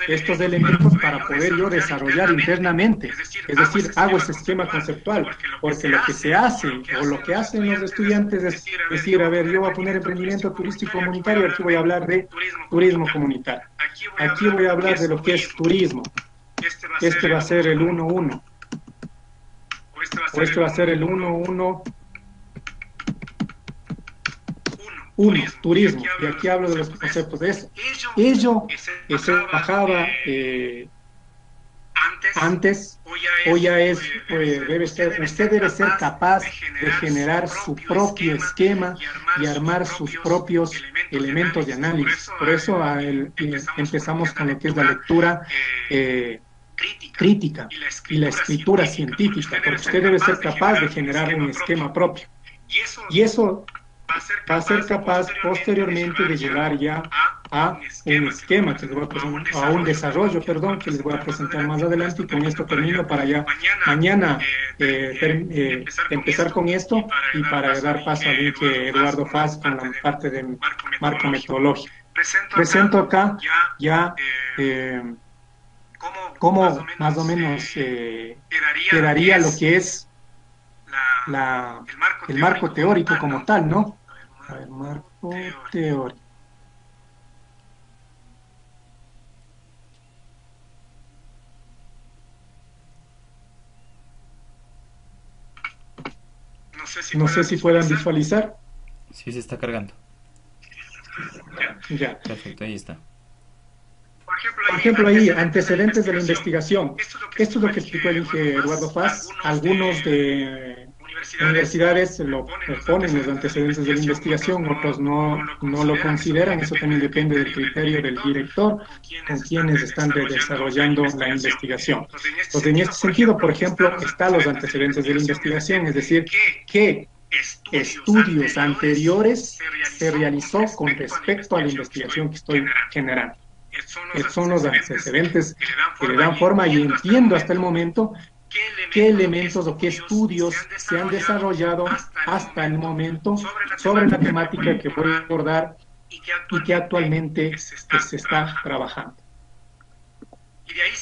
estos elementos para poder yo desarrollar internamente. Es decir, hago ese esquema conceptual, porque lo que se hace o lo que hacen los estudiantes es decir, a ver, yo voy a poner emprendimiento turístico comunitario, aquí voy a hablar de turismo comunitario. Aquí voy a hablar de lo que es turismo. Este va a ser el 1-1. O este va a ser el 1-1. Turismo, y aquí hablo de los conceptos de eso. Ello se trabajaba antes, hoy ya es, usted debe ser capaz de generar su propio esquema y armar sus propios elementos de análisis. Por eso empezamos con lo que es la lectura crítica y la escritura científica, porque usted debe ser capaz de generar un esquema propio. Y eso va a ser capaz posteriormente de llegar ya a un esquema que les voy a presentar, a un desarrollo, perdón, que les voy a presentar más adelante, y con esto termino para ya mañana empezar con esto y para dar paso al link Eduardo Faz con la parte de marco metodológico. Presento acá ya cómo más o menos quedaría lo que es el marco teórico como tal, ¿no? A ver, marco teórico. No sé si puedan visualizar. Sí, se está cargando. Ya. Perfecto, ahí está. Por ejemplo, ahí, antecedentes de la investigación. Esto es lo que explicó el ingeniero Eduardo Faz. Algunos de universidades lo ponen los antecedentes de la investigación, otros no lo consideran. Eso también depende del criterio del director con quienes están desarrollando la investigación. Entonces, en este sentido, por ejemplo, están los antecedentes de la investigación, es decir, qué estudios anteriores se realizó con respecto a la investigación que estoy generando. Estos son los antecedentes que le dan forma, y entiendo hasta el momento qué elementos o qué estudios se han desarrollado hasta el momento sobre la temática que voy a abordar y que actualmente se está trabajando.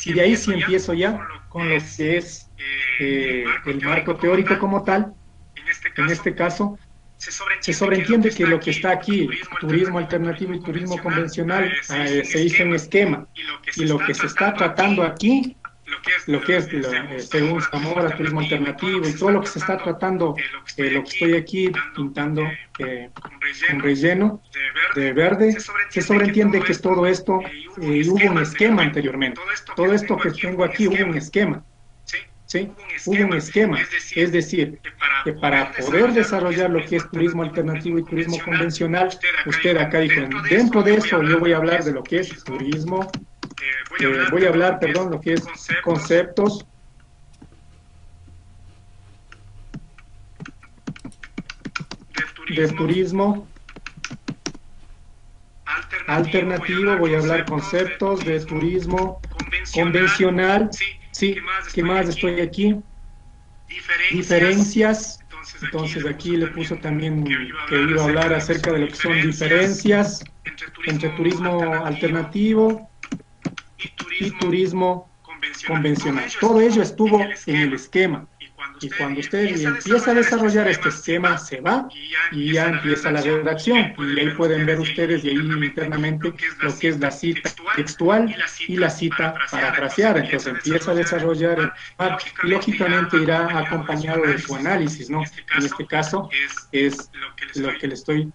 Y de ahí sí empiezo ya con lo que es el marco teórico como tal. En este caso, se sobreentiende que lo que está aquí, turismo alternativo y turismo convencional, se hizo en esquema, y lo que se está tratando aquí, lo que es, según Zamora, turismo alternativo y todo lo que se está tratando, lo que estoy aquí pintando con relleno de verde, se sobreentiende que todo esto hubo un esquema anteriormente. Todo esto que tengo aquí hubo un esquema. ¿Sí? Hubo un esquema, es decir, que para poder desarrollar lo que es turismo alternativo y turismo convencional, usted acá dijo, dentro de eso yo voy a hablar de lo que es turismo, voy a hablar, perdón, lo que es conceptos de turismo alternativo, voy a hablar conceptos de turismo convencional. Sí, ¿qué más estoy aquí? Diferencias. Entonces aquí le puso también que iba a hablar acerca de lo que son diferencias entre turismo alternativo y turismo convencional. Todo ello estuvo en el esquema. Y cuando usted empieza a desarrollar este esquema, se va y ya empieza la redacción. Y ahí pueden ver ustedes, y ahí internamente, lo que es la cita textual y la cita parafraseada. Entonces empieza a desarrollar y lógicamente irá acompañado de su análisis, ¿no? En este caso es lo que le estoy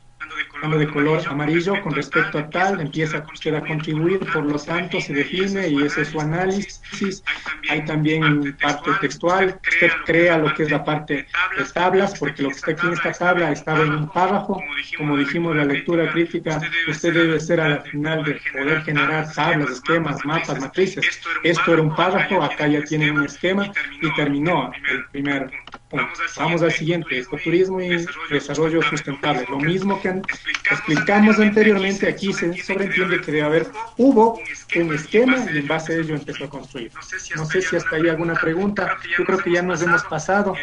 dando de color amarillo con respecto a tal, empieza usted a contribuir, por lo tanto se define y ese es su análisis. Hay también parte textual, usted crea lo que es la parte de tablas, porque lo que está aquí en esta tabla estaba en un párrafo. Como dijimos, la lectura crítica, usted debe ser al final de poder generar tablas, esquemas, mapas, matrices. Esto era un párrafo, acá ya tienen un esquema y terminó el primer punto. Vamos al siguiente, ecoturismo y desarrollo sustentable. Lo mismo que explicamos anteriormente, aquí se sobreentiende que hubo un esquema y en base a ello empezó a construir. No sé si hasta ahí alguna pregunta. Yo creo que ya nos hemos pasado.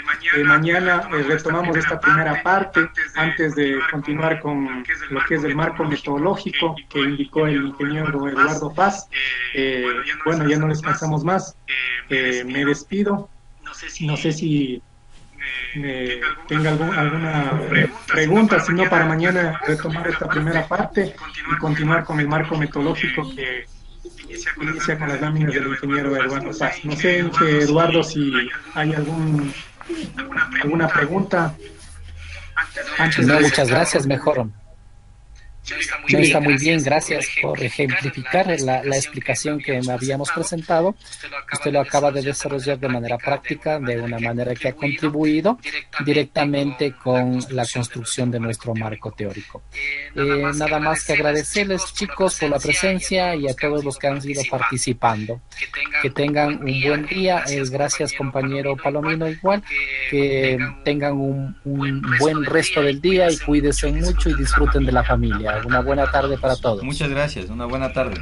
Mañana retomamos esta primera parte antes de continuar con lo que es el marco metodológico que indicó el ingeniero Eduardo Paz. Bueno, ya no descansamos más. Me despido. No sé si tenga alguna pregunta, si no, para mañana retomar esta primera parte y continuar con el marco metodológico que inicia con las láminas del ingeniero Eduardo Paz. No sé, Eduardo, si hay alguna pregunta. No, muchas gracias, mejor. No, está muy bien, gracias por ejemplificar la explicación que me habíamos presentado. Usted lo acaba de desarrollar de manera práctica, de una manera que ha contribuido directamente con la construcción de nuestro marco teórico. Nada más que agradecerles, chicos, por la presencia y a todos los que han ido participando. Que tengan un buen día. Gracias, compañero Palomino, igual. Que tengan un buen resto del día y cuídense mucho y disfruten de la familia. Una buena tarde para todos. Muchas gracias, una buena tarde.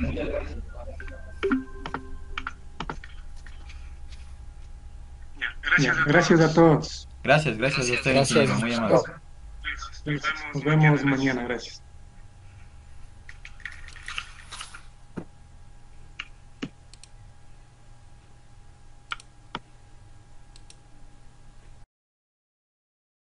Gracias a todos. Gracias a ustedes. Gracias. Muy amables. Nos vemos mañana, gracias.